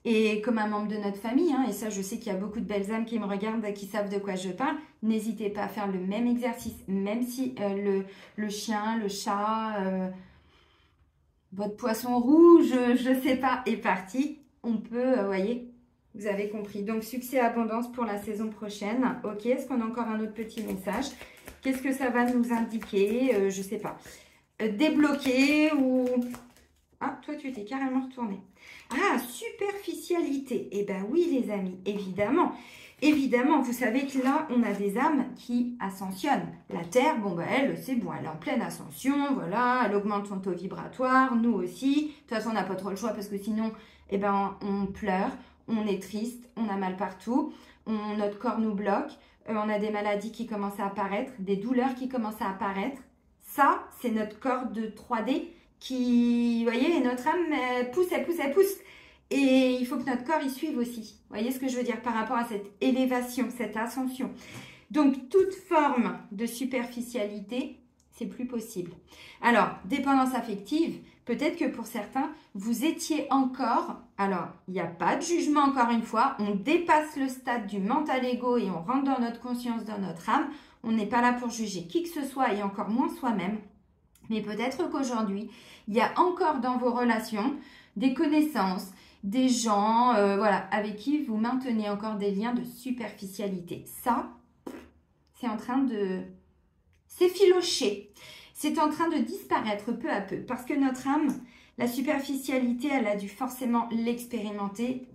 et comme un membre de notre famille, hein, et ça, je sais qu'il y a beaucoup de belles âmes qui me regardent, qui savent de quoi je parle, n'hésitez pas à faire le même exercice, même si le chien, le chat... votre poisson rouge, je ne sais pas, est parti. On peut, vous voyez, vous avez compris. Donc, succès abondance pour la saison prochaine. Ok, est-ce qu'on a encore un autre petit message? Qu'est-ce que ça va nous indiquer? Je ne sais pas. Débloquer ou... Ah, toi, tu t'es carrément retourné. Ah, superficialité. Eh bien, oui, les amis, évidemment. Évidemment, vous savez que là, on a des âmes qui ascensionnent. La Terre, bon, bah, elle, c'est bon, elle est en pleine ascension, voilà, elle augmente son taux vibratoire, nous aussi. De toute façon, on n'a pas trop le choix parce que sinon, eh ben, on pleure, on est triste, on a mal partout, notre corps nous bloque, on a des maladies qui commencent à apparaître, des douleurs qui commencent à apparaître. Ça, c'est notre corps de 3D qui, vous voyez, notre âme, elle pousse, elle pousse, elle pousse. Et il faut que notre corps y suive aussi. Vous voyez ce que je veux dire par rapport à cette élévation, cette ascension. Donc, toute forme de superficialité, c'est plus possible. Alors, dépendance affective, peut-être que pour certains, vous étiez encore... Alors, il n'y a pas de jugement encore une fois. On dépasse le stade du mental ego et on rentre dans notre conscience, dans notre âme. On n'est pas là pour juger qui que ce soit et encore moins soi-même. Mais peut-être qu'aujourd'hui, il y a encore dans vos relations des connaissances, des gens voilà, avec qui vous maintenez encore des liens de superficialité. Ça, c'est en train de s'effilocher. C'est en train de disparaître peu à peu. Parce que notre âme, la superficialité, elle a dû forcément l'expérimenter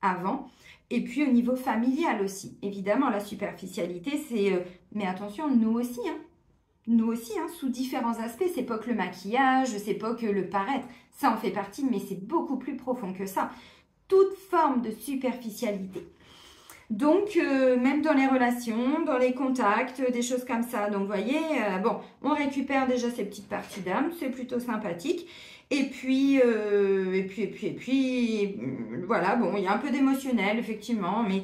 avant. Et puis au niveau familial aussi. Évidemment, la superficialité, c'est... mais attention, nous aussi, hein. Nous aussi, hein, sous différents aspects, c'est pas que le maquillage, c'est pas que le paraître, ça en fait partie, mais c'est beaucoup plus profond que ça. Toute forme de superficialité. Donc, même dans les relations, dans les contacts, des choses comme ça. Donc, vous voyez, bon, on récupère déjà ces petites parties d'âme, c'est plutôt sympathique. Et puis, voilà, bon, il y a un peu d'émotionnel, effectivement, mais...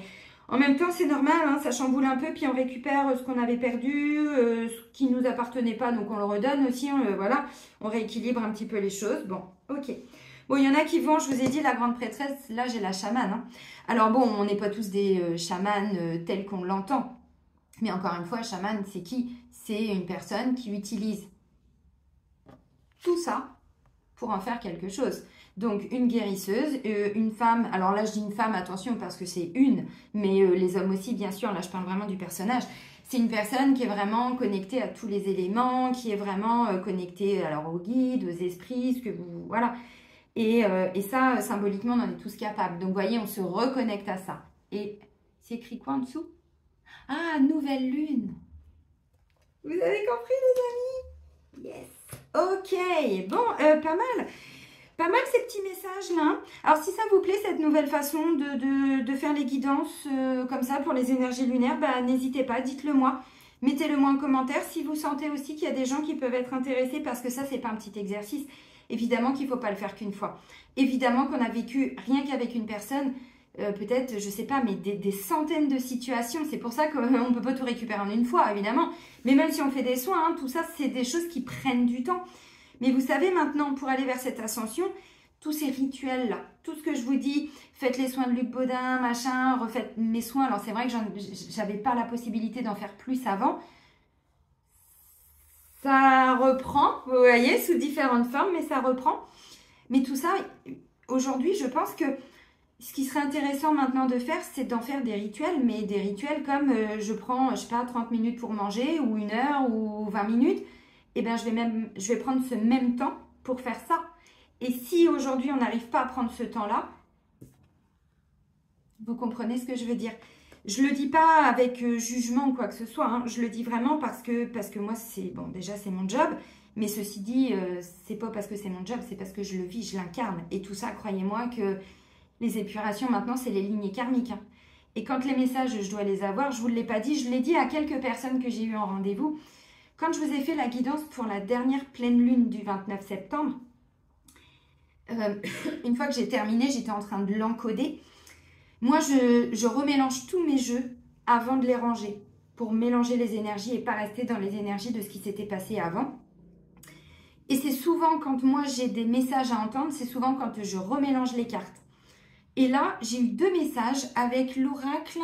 En même temps, c'est normal, hein, ça chamboule un peu, puis on récupère ce qu'on avait perdu, ce qui ne nous appartenait pas, donc on le redonne aussi, voilà, on rééquilibre un petit peu les choses. Bon, ok. Bon, il y en a qui vont, je vous ai dit, la grande prêtresse, là j'ai la chamane. Hein. Alors bon, on n'est pas tous des chamanes tels qu'on l'entend, mais encore une fois, chamane, c'est qui? C'est une personne qui utilise tout ça pour en faire quelque chose. Donc, une guérisseuse, une femme, alors là, je dis une femme, attention, parce que c'est une, mais les hommes aussi, bien sûr, là, je parle vraiment du personnage. C'est une personne qui est vraiment connectée à tous les éléments, qui est vraiment connectée alors aux guides, aux esprits, ce que vous... Voilà. Et ça, symboliquement, on en est tous capables. Donc, vous voyez, on se reconnecte à ça. Et c'est écrit quoi en dessous? Ah, nouvelle lune. Vous avez compris, les amis? Yes. Ok. Bon, pas mal. Pas mal ces petits messages-là. Alors, si ça vous plaît, cette nouvelle façon de faire les guidances comme ça pour les énergies lunaires, bah, n'hésitez pas, dites-le moi. Mettez-le moi en commentaire si vous sentez aussi qu'il y a des gens qui peuvent être intéressés parce que ça, c'est pas un petit exercice. Évidemment qu'il ne faut pas le faire qu'une fois. Évidemment qu'on a vécu, rien qu'avec une personne, peut-être, je sais pas, mais des centaines de situations. C'est pour ça qu'on ne peut pas tout récupérer en une fois, évidemment. Mais même si on fait des soins, hein, tout ça, c'est des choses qui prennent du temps. Mais vous savez maintenant, pour aller vers cette ascension, tous ces rituels-là, tout ce que je vous dis, faites les soins de Luc Baudin, machin, refaites mes soins. Alors c'est vrai que j'avais pas la possibilité d'en faire plus avant. Ça reprend, vous voyez, sous différentes formes, mais ça reprend. Mais tout ça, aujourd'hui, je pense que ce qui serait intéressant maintenant de faire, c'est d'en faire des rituels, mais des rituels comme je prends, je sais pas, 30 minutes pour manger, ou 1 heure, ou 20 minutes. Eh bien, je vais prendre ce même temps pour faire ça. Et si aujourd'hui, on n'arrive pas à prendre ce temps-là, vous comprenez ce que je veux dire? Je ne le dis pas avec jugement ou quoi que ce soit. Hein. Je le dis vraiment parce que moi, c'est bon, déjà, c'est mon job. Mais ceci dit, c'est pas parce que c'est mon job, c'est parce que je le vis, je l'incarne. Et tout ça, croyez-moi que les épurations, maintenant, c'est les lignées karmiques. Hein. Et quand les messages, je dois les avoir, je ne vous l'ai pas dit, je l'ai dit à quelques personnes que j'ai eues en rendez-vous. Quand je vous ai fait la guidance pour la dernière pleine lune du 29 septembre, une fois que j'ai terminé, j'étais en train de l'encoder. Moi, je remélange tous mes jeux avant de les ranger pour mélanger les énergies et pas rester dans les énergies de ce qui s'était passé avant. Et c'est souvent quand moi j'ai des messages à entendre, c'est souvent quand je remélange les cartes. Et là, j'ai eu 2 messages avec l'oracle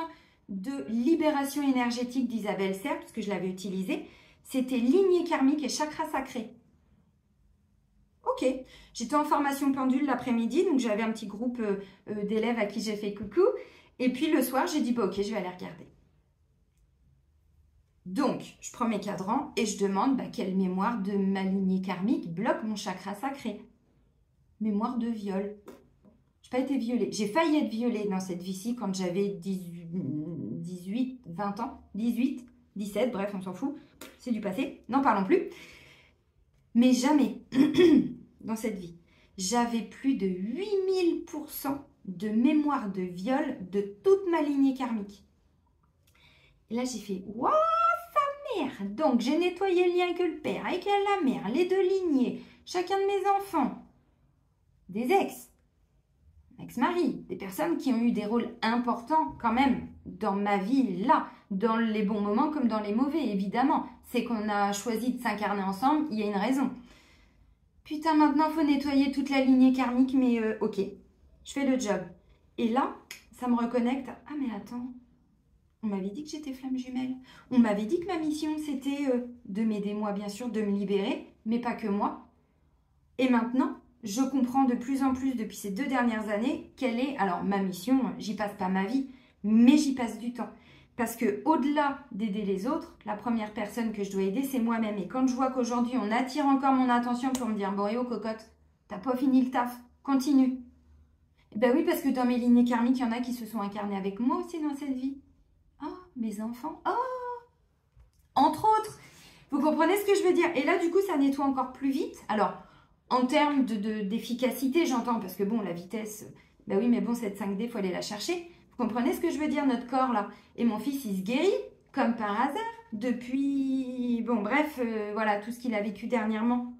de libération énergétique d'Isabelle Serre, parce que je l'avais utilisé. C'était lignée karmique et chakra sacré. Ok, j'étais en formation pendule l'après-midi, donc j'avais un petit groupe d'élèves à qui j'ai fait coucou. Et puis le soir, j'ai dit, bah, ok, je vais aller regarder. Donc, je prends mes cadrans et je demande quelle mémoire de ma lignée karmique bloque mon chakra sacré. Mémoire de viol. Je n'ai pas été violée. J'ai failli être violée dans cette vie-ci quand j'avais 18, 20 ans, 18, 17, bref, on s'en fout. C'est du passé, n'en parlons plus. Mais jamais, dans cette vie, j'avais plus de 8000% de mémoire de viol de toute ma lignée karmique. Et là, j'ai fait, waouh, sa mère! Donc, j'ai nettoyé le lien avec le père, avec la mère, les 2 lignées, chacun de mes enfants, des ex-maris, des personnes qui ont eu des rôles importants quand même dans ma vie, là, dans les bons moments comme dans les mauvais, évidemment. C'est qu'on a choisi de s'incarner ensemble, il y a une raison. Putain, maintenant, il faut nettoyer toute la lignée karmique, mais ok, je fais le job. Et là, ça me reconnecte. Ah, mais attends, on m'avait dit que j'étais flamme jumelle. On m'avait dit que ma mission, c'était de m'aider, moi, bien sûr, de me libérer, mais pas que moi. Et maintenant, je comprends de plus en plus depuis ces 2 dernières années quelle est, alors ma mission, j'y passe pas ma vie, mais j'y passe du temps. Parce que au-delà d'aider les autres, la première personne que je dois aider, c'est moi-même. Et quand je vois qu'aujourd'hui, on attire encore mon attention pour me dire, bon, et oh, cocotte, t'as pas fini le taf, continue. Eh ben oui, parce que dans mes lignées karmiques, il y en a qui se sont incarnés avec moi aussi dans cette vie. Oh, mes enfants, oh, entre autres. Vous comprenez ce que je veux dire? Et là, du coup, ça nettoie encore plus vite. Alors, en termes d'efficacité, j'entends, parce que bon, la vitesse, ben oui, mais bon, cette 5D, il faut aller la chercher. Vous comprenez ce que je veux dire, notre corps, là? Et mon fils, il se guérit, comme par hasard, depuis... Bon, bref, voilà, tout ce qu'il a vécu dernièrement.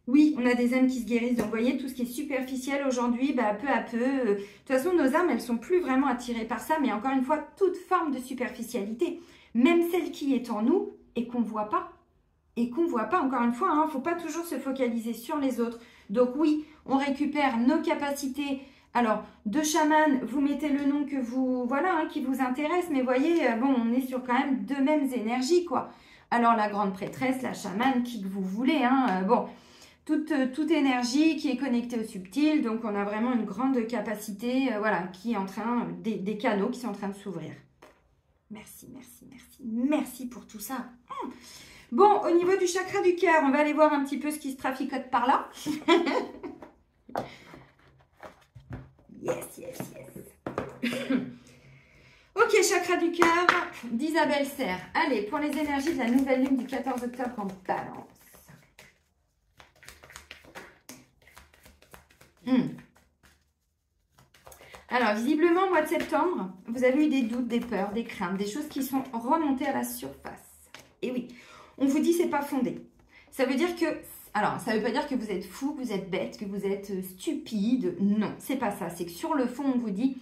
Oui, on a des âmes qui se guérissent. Donc, vous voyez, tout ce qui est superficiel aujourd'hui, peu à peu... de toute façon, nos âmes, elles sont plus vraiment attirées par ça. Mais encore une fois, toute forme de superficialité, même celle qui est en nous et qu'on ne voit pas. Et qu'on ne voit pas, encore une fois, il ne faut pas toujours se focaliser sur les autres. Donc oui, on récupère nos capacités... Alors, de chaman, vous mettez le nom que vous, voilà, qui vous intéresse, mais voyez, bon, on est sur quand même 2 mêmes énergies, quoi. Alors, la grande prêtresse, la chamane, qui que vous voulez, bon, toute énergie qui est connectée au subtil. Donc, on a vraiment une grande capacité, voilà, qui est en train, des canaux qui sont en train de s'ouvrir. Merci, merci, merci. Merci pour tout ça. Bon, au niveau du chakra du cœur, on va aller voir un petit peu ce qui se traficote par là. Yes, yes, yes. Ok, chakra du cœur d'Isabelle Serre. Allez, pour les énergies de la nouvelle lune du 14 octobre en Balance. Alors, visiblement, au mois de septembre, vous avez eu des doutes, des peurs, des craintes, des choses qui sont remontées à la surface. Et oui, on vous dit c'est pas fondé. Ça veut dire que... Alors, ça ne veut pas dire que vous êtes fou, que vous êtes bête, que vous êtes stupide. Non, c'est pas ça. C'est que sur le fond, on vous dit...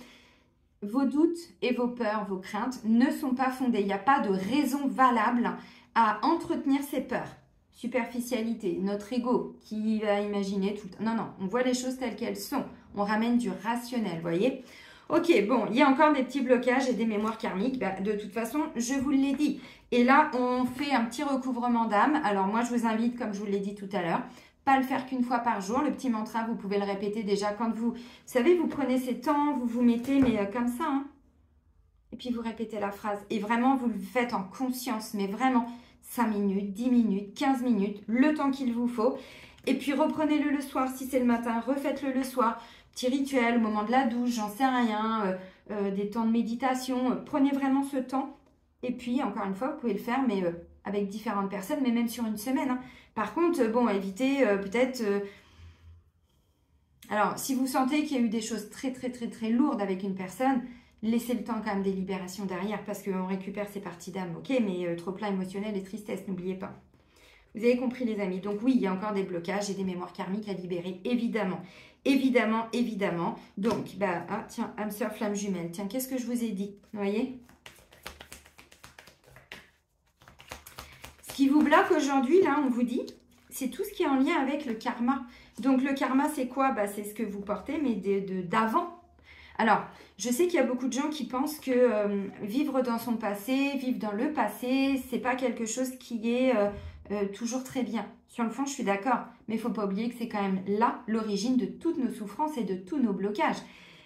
Vos doutes et vos peurs, vos craintes ne sont pas fondées. Il n'y a pas de raison valable à entretenir ces peurs. Superficialité, notre ego qui va imaginer tout le temps. Non, non, on voit les choses telles qu'elles sont. On ramène du rationnel, vous voyez. Ok, bon, il y a encore des petits blocages et des mémoires karmiques. Bah, de toute façon, je vous l'ai dit. Et là, on fait un petit recouvrement d'âme. Alors moi, je vous invite, comme je vous l'ai dit tout à l'heure, pas le faire qu'une fois par jour. Le petit mantra, vous pouvez le répéter déjà quand vous savez, vous prenez ces temps, vous vous mettez, mais comme ça, hein. Et puis vous répétez la phrase. Et vraiment, vous le faites en conscience, mais vraiment 5 minutes, 10 minutes, 15 minutes, le temps qu'il vous faut. Et puis reprenez-le le soir si c'est le matin, refaites-le le soir. Petit rituel, au moment de la douche, j'en sais rien, des temps de méditation. Prenez vraiment ce temps. Et puis, encore une fois, vous pouvez le faire, mais avec différentes personnes, mais même sur une semaine, hein. Par contre, bon, évitez peut-être... Alors, si vous sentez qu'il y a eu des choses très, très, très, très lourdes avec une personne, laissez le temps quand même des libérations derrière, parce qu'on récupère ses parties d'âme, ok, mais trop plein émotionnel et tristesse, n'oubliez pas. Vous avez compris, les amis. Donc oui, il y a encore des blocages et des mémoires karmiques à libérer, évidemment. Évidemment, évidemment. Donc, bah, ah, tiens, âme sœur, flamme jumelle. Tiens, qu'est-ce que je vous ai dit? Vous voyez? Ce qui vous bloque aujourd'hui, là, on vous dit, c'est tout ce qui est en lien avec le karma. Donc, le karma, c'est quoi? Bah, c'est ce que vous portez, mais d'avant. Alors, je sais qu'il y a beaucoup de gens qui pensent que vivre dans son passé, vivre dans le passé, c'est pas quelque chose qui est toujours très bien. Sur le fond, je suis d'accord, mais il ne faut pas oublier que c'est quand même là l'origine de toutes nos souffrances et de tous nos blocages.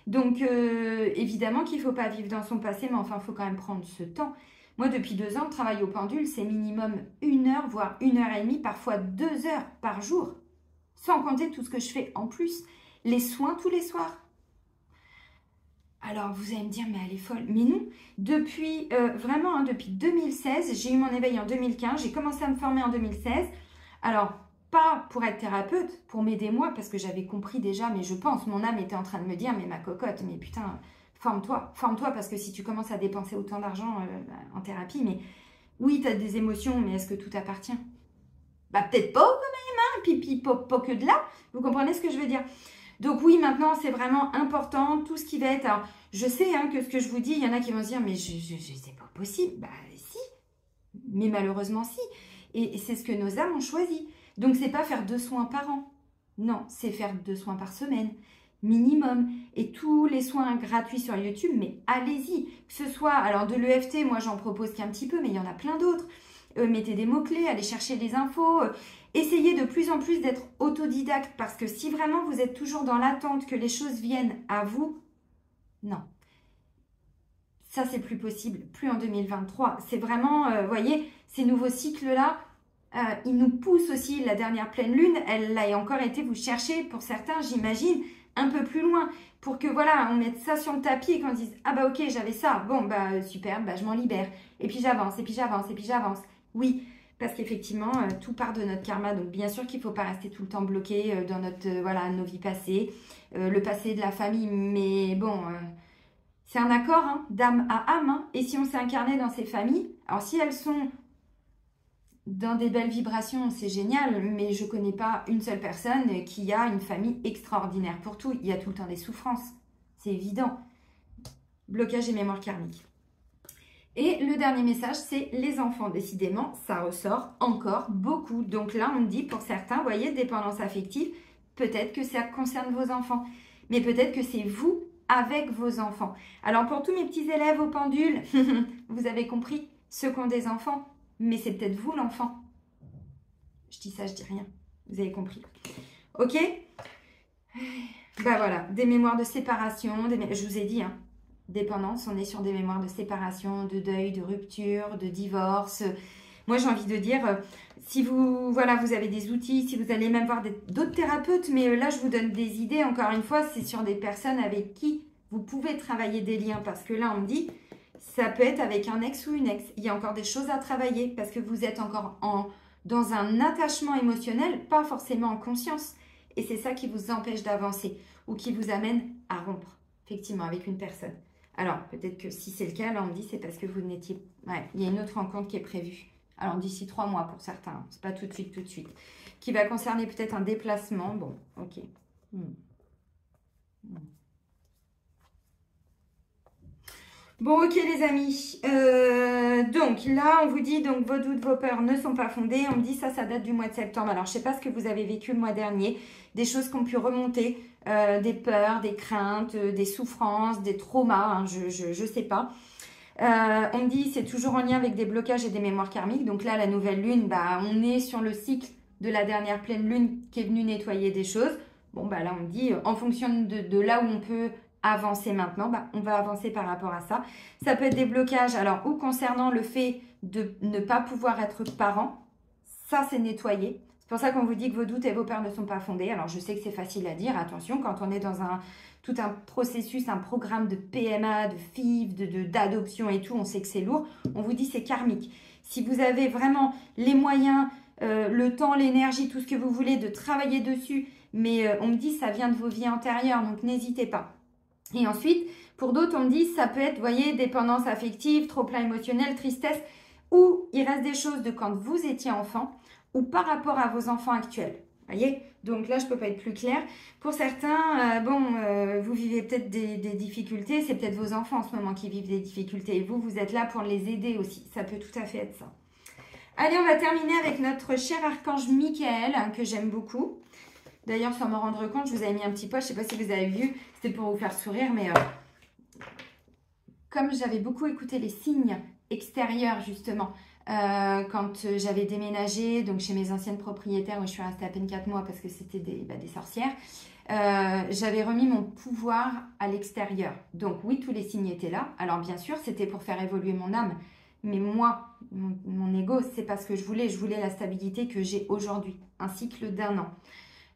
Donc, évidemment qu'il ne faut pas vivre dans son passé, mais enfin, il faut quand même prendre ce temps. Moi, depuis 2 ans, le travail au pendule, c'est minimum 1 heure, voire 1h30, parfois 2 heures par jour. Sans compter tout ce que je fais en plus. Les soins tous les soirs. Alors, vous allez me dire, mais elle est folle. Mais non, depuis, vraiment, hein, depuis 2016, j'ai eu mon éveil en 2015, j'ai commencé à me former en 2016. Alors, pas pour être thérapeute, pour m'aider moi, parce que j'avais compris déjà, mais je pense, mon âme était en train de me dire, mais ma cocotte, mais putain... Forme-toi, parce que si tu commences à dépenser autant d'argent en thérapie, mais oui, tu as des émotions, mais est-ce que tout t'appartient? Bah peut-être pas quand même, hein, pipi, pas que de là, vous comprenez ce que je veux dire? Donc oui, maintenant, c'est vraiment important, tout ce qui va être... Alors, je sais hein, que ce que je vous dis, il y en a qui vont se dire, mais c'est pas possible. Bah si, mais malheureusement si. Et c'est ce que nos âmes ont choisi. Donc, c'est pas faire 2 soins par an. Non, c'est faire 2 soins par semaine. Minimum, et tous les soins gratuits sur YouTube, mais allez-y, que ce soit, alors de l'EFT, moi j'en propose qu'un petit peu, mais il y en a plein d'autres, mettez des mots-clés, allez chercher les infos, essayez de plus en plus d'être autodidacte, parce que si vraiment vous êtes toujours dans l'attente que les choses viennent à vous, non, ça c'est plus possible, plus en 2023, c'est vraiment, vous voyez, ces nouveaux cycles-là, ils nous poussent aussi, la dernière pleine lune, elle a encore été vous chercher, pour certains j'imagine, un peu plus loin, pour que voilà, on mette ça sur le tapis et qu'on dise « Ah bah ok, j'avais ça, bon bah super, bah je m'en libère. » Et puis j'avance, et puis j'avance, et puis j'avance. Oui, parce qu'effectivement, tout part de notre karma. Donc bien sûr qu'il ne faut pas rester tout le temps bloqué dans notre, voilà, nos vies passées, le passé de la famille. Mais bon, c'est un accord hein, d'âme à âme. Hein. Et si on s'est incarné dans ces familles, alors si elles sont... dans des belles vibrations, c'est génial, mais je ne connais pas une seule personne qui a une famille extraordinaire pour tout. Il y a tout le temps des souffrances, c'est évident. Blocage et mémoire karmique. Et le dernier message, c'est les enfants. Décidément, ça ressort encore beaucoup. Donc là, on me dit pour certains, vous voyez, dépendance affective, peut-être que ça concerne vos enfants. Mais peut-être que c'est vous avec vos enfants. Alors pour tous mes petits élèves au pendule, vous avez compris, ceux qui ont des enfants, mais c'est peut-être vous l'enfant. Je dis ça, je dis rien. Vous avez compris. Ok? Bah voilà, des mémoires de séparation, je vous ai dit, hein, dépendance, on est sur des mémoires de séparation, de deuil, de rupture, de divorce. Moi, j'ai envie de dire, si vous, voilà, vous avez des outils, si vous allez même voir d'autres thérapeutes, mais là, je vous donne des idées, encore une fois, c'est sur des personnes avec qui vous pouvez travailler des liens, parce que là, on me dit, ça peut être avec un ex ou une ex. Il y a encore des choses à travailler, parce que vous êtes encore dans un attachement émotionnel, pas forcément en conscience. Et c'est ça qui vous empêche d'avancer, ou qui vous amène à rompre, effectivement, avec une personne. Alors, peut-être que si c'est le cas, là, on me dit, c'est parce que vous n'étiez... Ouais, il y a une autre rencontre qui est prévue. Alors, d'ici 3 mois pour certains. C'est pas tout de suite. Qui va concerner peut-être un déplacement. Bon, ok. Bon, ok les amis. Donc, là, on vous dit, donc, vos doutes, vos peurs ne sont pas fondées. On me dit, ça date du mois de septembre. Alors, je sais pas ce que vous avez vécu le mois dernier. Des choses qui ont pu remonter. Des peurs, des craintes, des souffrances, des traumas. Hein, je sais pas. On me dit c'est toujours en lien avec des blocages et des mémoires karmiques. Donc là, la nouvelle lune, bah, on est sur le cycle de la dernière pleine lune qui est venue nettoyer des choses. Bon, bah là, on me dit en fonction de là où on peut avancer maintenant, bah, on va avancer par rapport à ça. Ça peut être des blocages, alors, ou concernant le fait de ne pas pouvoir être parent. Ça, c'est nettoyé. C'est pour ça qu'on vous dit que vos doutes et vos peurs ne sont pas fondés. Alors, je sais que c'est facile à dire. Attention, quand on est dans tout un processus, un programme de PMA, de FIV, d'adoption et tout, on sait que c'est lourd. On vous dit c'est karmique. Si vous avez vraiment les moyens, le temps, l'énergie, tout ce que vous voulez de travailler dessus, mais on me dit ça vient de vos vies antérieures, donc n'hésitez pas. Et ensuite, pour d'autres, on me dit ça peut être, vous voyez, dépendance affective, trop-plein émotionnel, tristesse, ou il reste des choses de quand vous étiez enfant, ou par rapport à vos enfants actuels. Voyez, donc là, je ne peux pas être plus claire. Pour certains, vous vivez peut-être des difficultés. C'est peut-être vos enfants en ce moment qui vivent des difficultés. Et vous êtes là pour les aider aussi. Ça peut tout à fait être ça. Allez, on va terminer avec notre cher archange Michael, hein, que j'aime beaucoup. D'ailleurs, sans me rendre compte, je vous avais mis un petit post. Je ne sais pas si vous avez vu. C'était pour vous faire sourire, mais comme j'avais beaucoup écouté les signes extérieurs, justement, quand j'avais déménagé donc chez mes anciennes propriétaires où je suis restée à peine 4 mois parce que c'était des sorcières, j'avais remis mon pouvoir à l'extérieur. Donc oui, tous les signes étaient là. Alors bien sûr, c'était pour faire évoluer mon âme. Mais moi, mon ego, c'est pas ce que je voulais. Je voulais la stabilité que j'ai aujourd'hui. Un cycle d'1 an.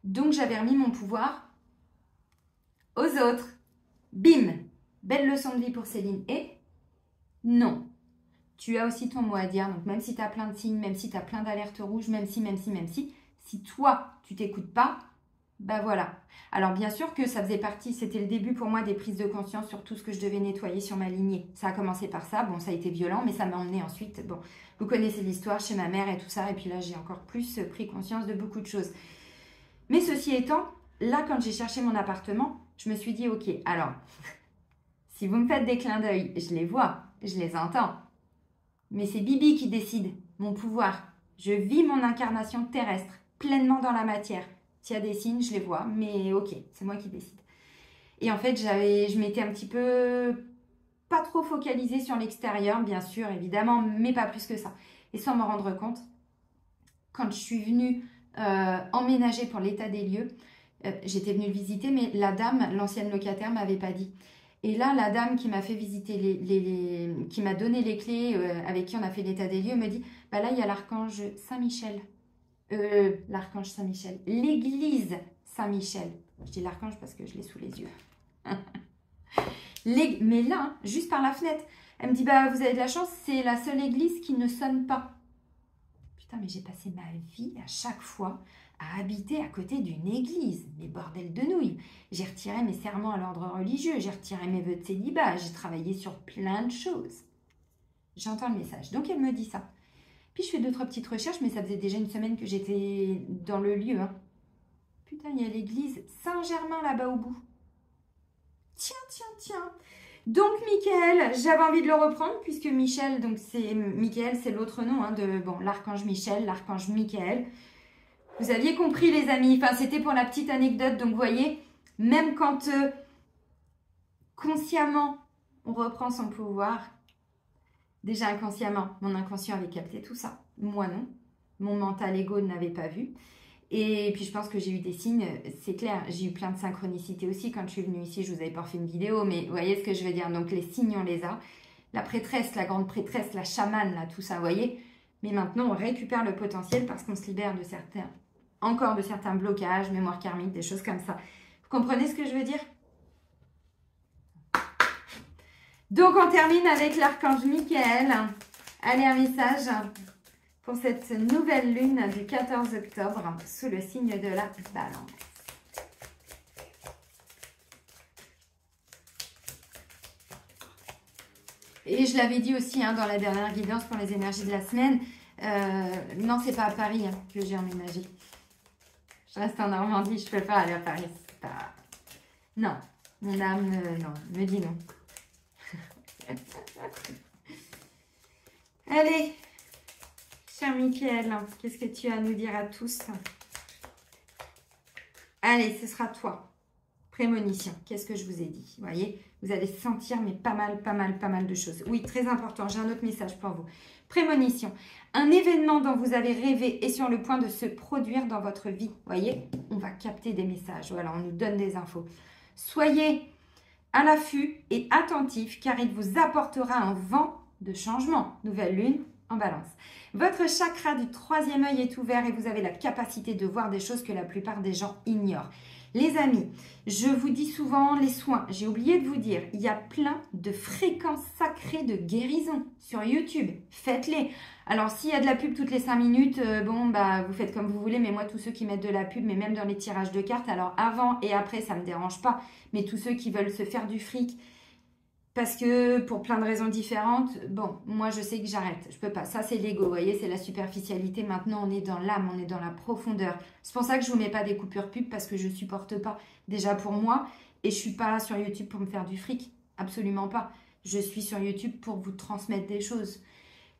Donc j'avais remis mon pouvoir aux autres. Bim! Belle leçon de vie pour Céline. Et non. Tu as aussi ton mot à dire, donc même si tu as plein de signes, même si tu as plein d'alertes rouges, même si toi, tu t'écoutes pas, bah voilà. Alors bien sûr que ça faisait partie, c'était le début pour moi des prises de conscience sur tout ce que je devais nettoyer sur ma lignée. Ça a commencé par ça, bon ça a été violent, mais ça m'a emmené ensuite, bon, vous connaissez l'histoire chez ma mère et tout ça, et puis là j'ai encore plus pris conscience de beaucoup de choses. Mais ceci étant, là quand j'ai cherché mon appartement, je me suis dit ok, alors, si vous me faites des clins d'œil, je les vois, je les entends. Mais c'est Bibi qui décide, mon pouvoir. Je vis mon incarnation terrestre, pleinement dans la matière. S'il y a des signes, je les vois, mais ok, c'est moi qui décide. Et en fait, je m'étais un petit peu pas trop focalisée sur l'extérieur, bien sûr, évidemment, mais pas plus que ça. Et sans m'en rendre compte, quand je suis venue emménager pour l'état des lieux, j'étais venue le visiter, mais la dame, l'ancienne locataire, m'avait pas dit. Et là, la dame qui m'a fait visiter, qui m'a donné les clés, avec qui on a fait l'état des lieux, me dit, bah là, il y a l'archange Saint-Michel. L'archange Saint-Michel. L'église Saint-Michel. Je dis l'archange parce que je l'ai sous les yeux. Mais là, hein, juste par la fenêtre, elle me dit, bah vous avez de la chance, c'est la seule église qui ne sonne pas. Putain, mais j'ai passé ma vie à chaque fois à habiter à côté d'une église. Mais bordel de nouilles. J'ai retiré mes serments à l'ordre religieux, j'ai retiré mes vœux de célibat, j'ai travaillé sur plein de choses. J'entends le message. Donc elle me dit ça. Puis je fais 2-3 petites recherches, mais ça faisait déjà une semaine que j'étais dans le lieu. Hein. Putain, il y a l'église Saint-Germain là-bas au bout. Tiens. Donc Michael, j'avais envie de le reprendre puisque Michel, donc c'est Michael, c'est l'autre nom hein, de l'archange Michel, l'archange Michael. Vous aviez compris les amis, enfin c'était pour la petite anecdote, donc vous voyez, même quand consciemment on reprend son pouvoir, déjà inconsciemment, mon inconscient avait capté tout ça, moi non, mon mental ego ne l'avait pas vu. Et puis je pense que j'ai eu des signes, c'est clair, j'ai eu plein de synchronicités aussi quand je suis venue ici, je vous avais pas fait une vidéo, mais vous voyez ce que je veux dire, donc les signes on les a, la prêtresse, la grande prêtresse, la chamane, là, tout ça, vous voyez, mais maintenant on récupère le potentiel parce qu'on se libère de certains blocages, mémoire karmique, des choses comme ça. Vous comprenez ce que je veux dire? Donc on termine avec l'archange Michael. Allez, un message pour cette nouvelle lune du 14 octobre sous le signe de la balance. Et je l'avais dit aussi dans la dernière guidance pour les énergies de la semaine. Non, c'est pas à Paris que j'ai emménagé. Je reste en Normandie, je peux pas aller à Paris. Pas... Non, mon âme non, me dit non. Allez, cher Michael, qu'est-ce que tu as à nous dire à tous? Allez, ce sera toi. Prémonition, qu'est-ce que je vous ai dit? Vous voyez, vous allez sentir mais pas mal de choses. Oui, très important, j'ai un autre message pour vous. Prémonition, un événement dont vous avez rêvé est sur le point de se produire dans votre vie. Vous voyez, on va capter des messages, voilà, on nous donne des infos. Soyez à l'affût et attentif car il vous apportera un vent de changement. Nouvelle lune en balance. Votre chakra du troisième œil est ouvert et vous avez la capacité de voir des choses que la plupart des gens ignorent. Les amis, je vous dis souvent les soins. J'ai oublié de vous dire, il y a plein de fréquences sacrées de guérison sur YouTube. Faites-les. Alors, s'il y a de la pub toutes les 5 minutes, vous faites comme vous voulez. Mais moi, tous ceux qui mettent de la pub, mais même dans les tirages de cartes, alors avant et après, ça ne me dérange pas. Mais tous ceux qui veulent se faire du fric, parce que pour plein de raisons différentes, moi je sais que j'arrête, je peux pas. Ça c'est l'ego, vous voyez, c'est la superficialité. Maintenant on est dans l'âme, on est dans la profondeur. C'est pour ça que je vous mets pas des coupures pub parce que je supporte pas. Déjà pour moi, et je suis pas sur YouTube pour me faire du fric, absolument pas. Je suis sur YouTube pour vous transmettre des choses.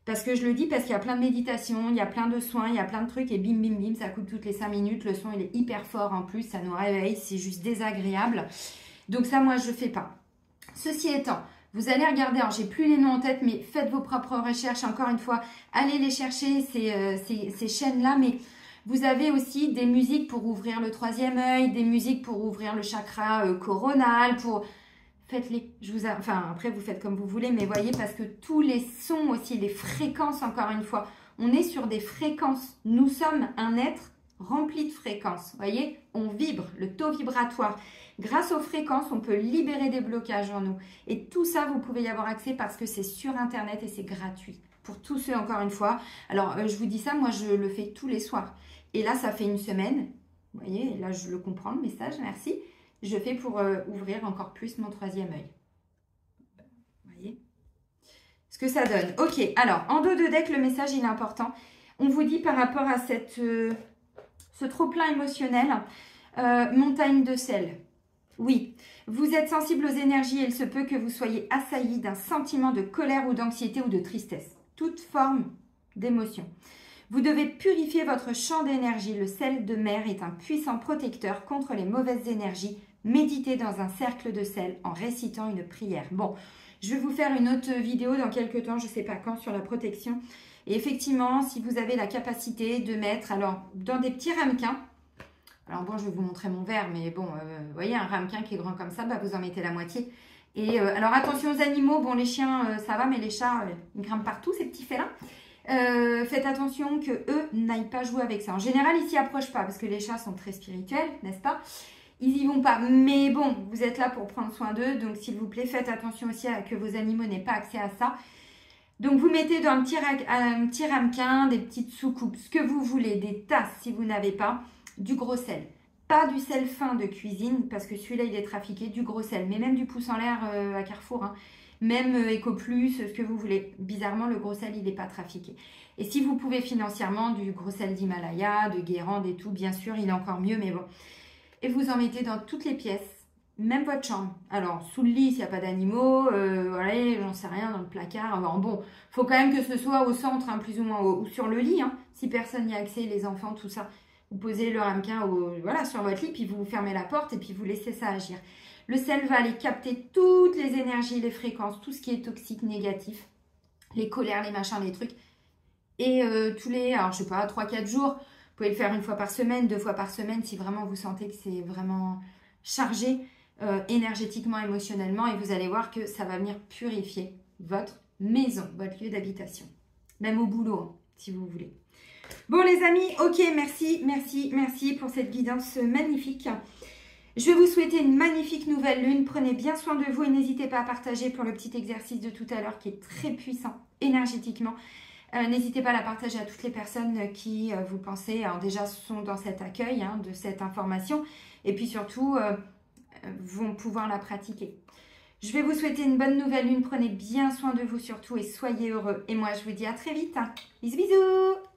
Parce que je le dis, parce qu'il y a plein de méditations, il y a plein de soins, il y a plein de trucs et bim bim bim, ça coupe toutes les 5 minutes. Le son il est hyper fort en plus, ça nous réveille, c'est juste désagréable. Donc ça moi je fais pas. Ceci étant, vous allez regarder, alors j'ai plus les noms en tête, mais faites vos propres recherches, encore une fois, allez les chercher, ces chaînes-là, mais vous avez aussi des musiques pour ouvrir le troisième œil, des musiques pour ouvrir le chakra coronal, faites-les. Après, vous faites comme vous voulez, mais voyez, parce que tous les sons aussi, les fréquences, encore une fois, on est sur des fréquences. Nous sommes un être rempli de fréquences, voyez, on vibre, le taux vibratoire. Grâce aux fréquences, on peut libérer des blocages en nous. Et tout ça, vous pouvez y avoir accès parce que c'est sur Internet et c'est gratuit. Pour tous ceux, encore une fois. Alors, je vous dis ça, moi, je le fais tous les soirs. Et là, ça fait une semaine. Vous voyez, là, je le comprends, le message, merci. Je fais pour ouvrir encore plus mon troisième œil. Vous voyez ce que ça donne. Ok, alors, en dos de deck, le message, il est important. On vous dit par rapport à ce trop-plein émotionnel, montagne de sel. Oui, vous êtes sensible aux énergies et il se peut que vous soyez assailli d'un sentiment de colère ou d'anxiété ou de tristesse. Toute forme d'émotion. Vous devez purifier votre champ d'énergie. Le sel de mer est un puissant protecteur contre les mauvaises énergies. Méditez dans un cercle de sel en récitant une prière. Bon, je vais vous faire une autre vidéo dans quelques temps, je ne sais pas quand, sur la protection. Et effectivement, si vous avez la capacité de mettre, alors, dans des petits ramequins, alors bon, je vais vous montrer mon verre, mais bon, vous voyez, un ramequin qui est grand comme ça, vous en mettez la moitié. Et alors, attention aux animaux. Bon, les chiens, ça va, mais les chats, ils grimpent partout, ces petits félins. Faites attention que eux n'aillent pas jouer avec ça. En général, ils s'y approchent pas, parce que les chats sont très spirituels, n'est-ce pas? Ils y vont pas. Mais bon, vous êtes là pour prendre soin d'eux, donc s'il vous plaît, faites attention aussi à que vos animaux n'aient pas accès à ça. Donc, vous mettez dans un petit ramequin, des petites soucoupes, ce que vous voulez, des tasses si vous n'avez pas. Du gros sel, pas du sel fin de cuisine parce que celui-là il est trafiqué, du gros sel, mais même du pouce en l'air à Carrefour, même Ecoplus, ce que vous voulez. Bizarrement, le gros sel il n'est pas trafiqué. Et si vous pouvez financièrement, du gros sel d'Himalaya, de Guérande et tout, bien sûr, il est encore mieux, mais bon. Et vous en mettez dans toutes les pièces, même votre chambre. Alors, sous le lit s'il n'y a pas d'animaux, voilà, j'en sais rien, dans le placard. Alors, bon, il faut quand même que ce soit au centre, plus ou moins, ou sur le lit, si personne n'y a accès, les enfants, tout ça. Vous posez le ramequin sur votre lit, puis vous fermez la porte et puis vous laissez ça agir. Le sel va aller capter toutes les énergies, les fréquences, tout ce qui est toxique, négatif, les colères, les machins, les trucs. Et tous les, alors je sais pas, 3-4 jours, pouvez le faire une fois par semaine, 2 fois par semaine, si vraiment vous sentez que c'est vraiment chargé énergétiquement, émotionnellement. Et vous allez voir que ça va venir purifier votre maison, votre lieu d'habitation. Même au boulot, hein, si vous voulez. Bon les amis, ok, merci pour cette guidance magnifique. Je vais vous souhaiter une magnifique nouvelle lune. Prenez bien soin de vous et n'hésitez pas à partager pour le petit exercice de tout à l'heure qui est très puissant énergétiquement. N'hésitez pas à la partager à toutes les personnes qui, vous pensez, alors déjà sont dans cet accueil de cette information et puis surtout vont pouvoir la pratiquer. Je vais vous souhaiter une bonne nouvelle lune. Prenez bien soin de vous surtout et soyez heureux. Et moi, je vous dis à très vite. Bisous, bisous!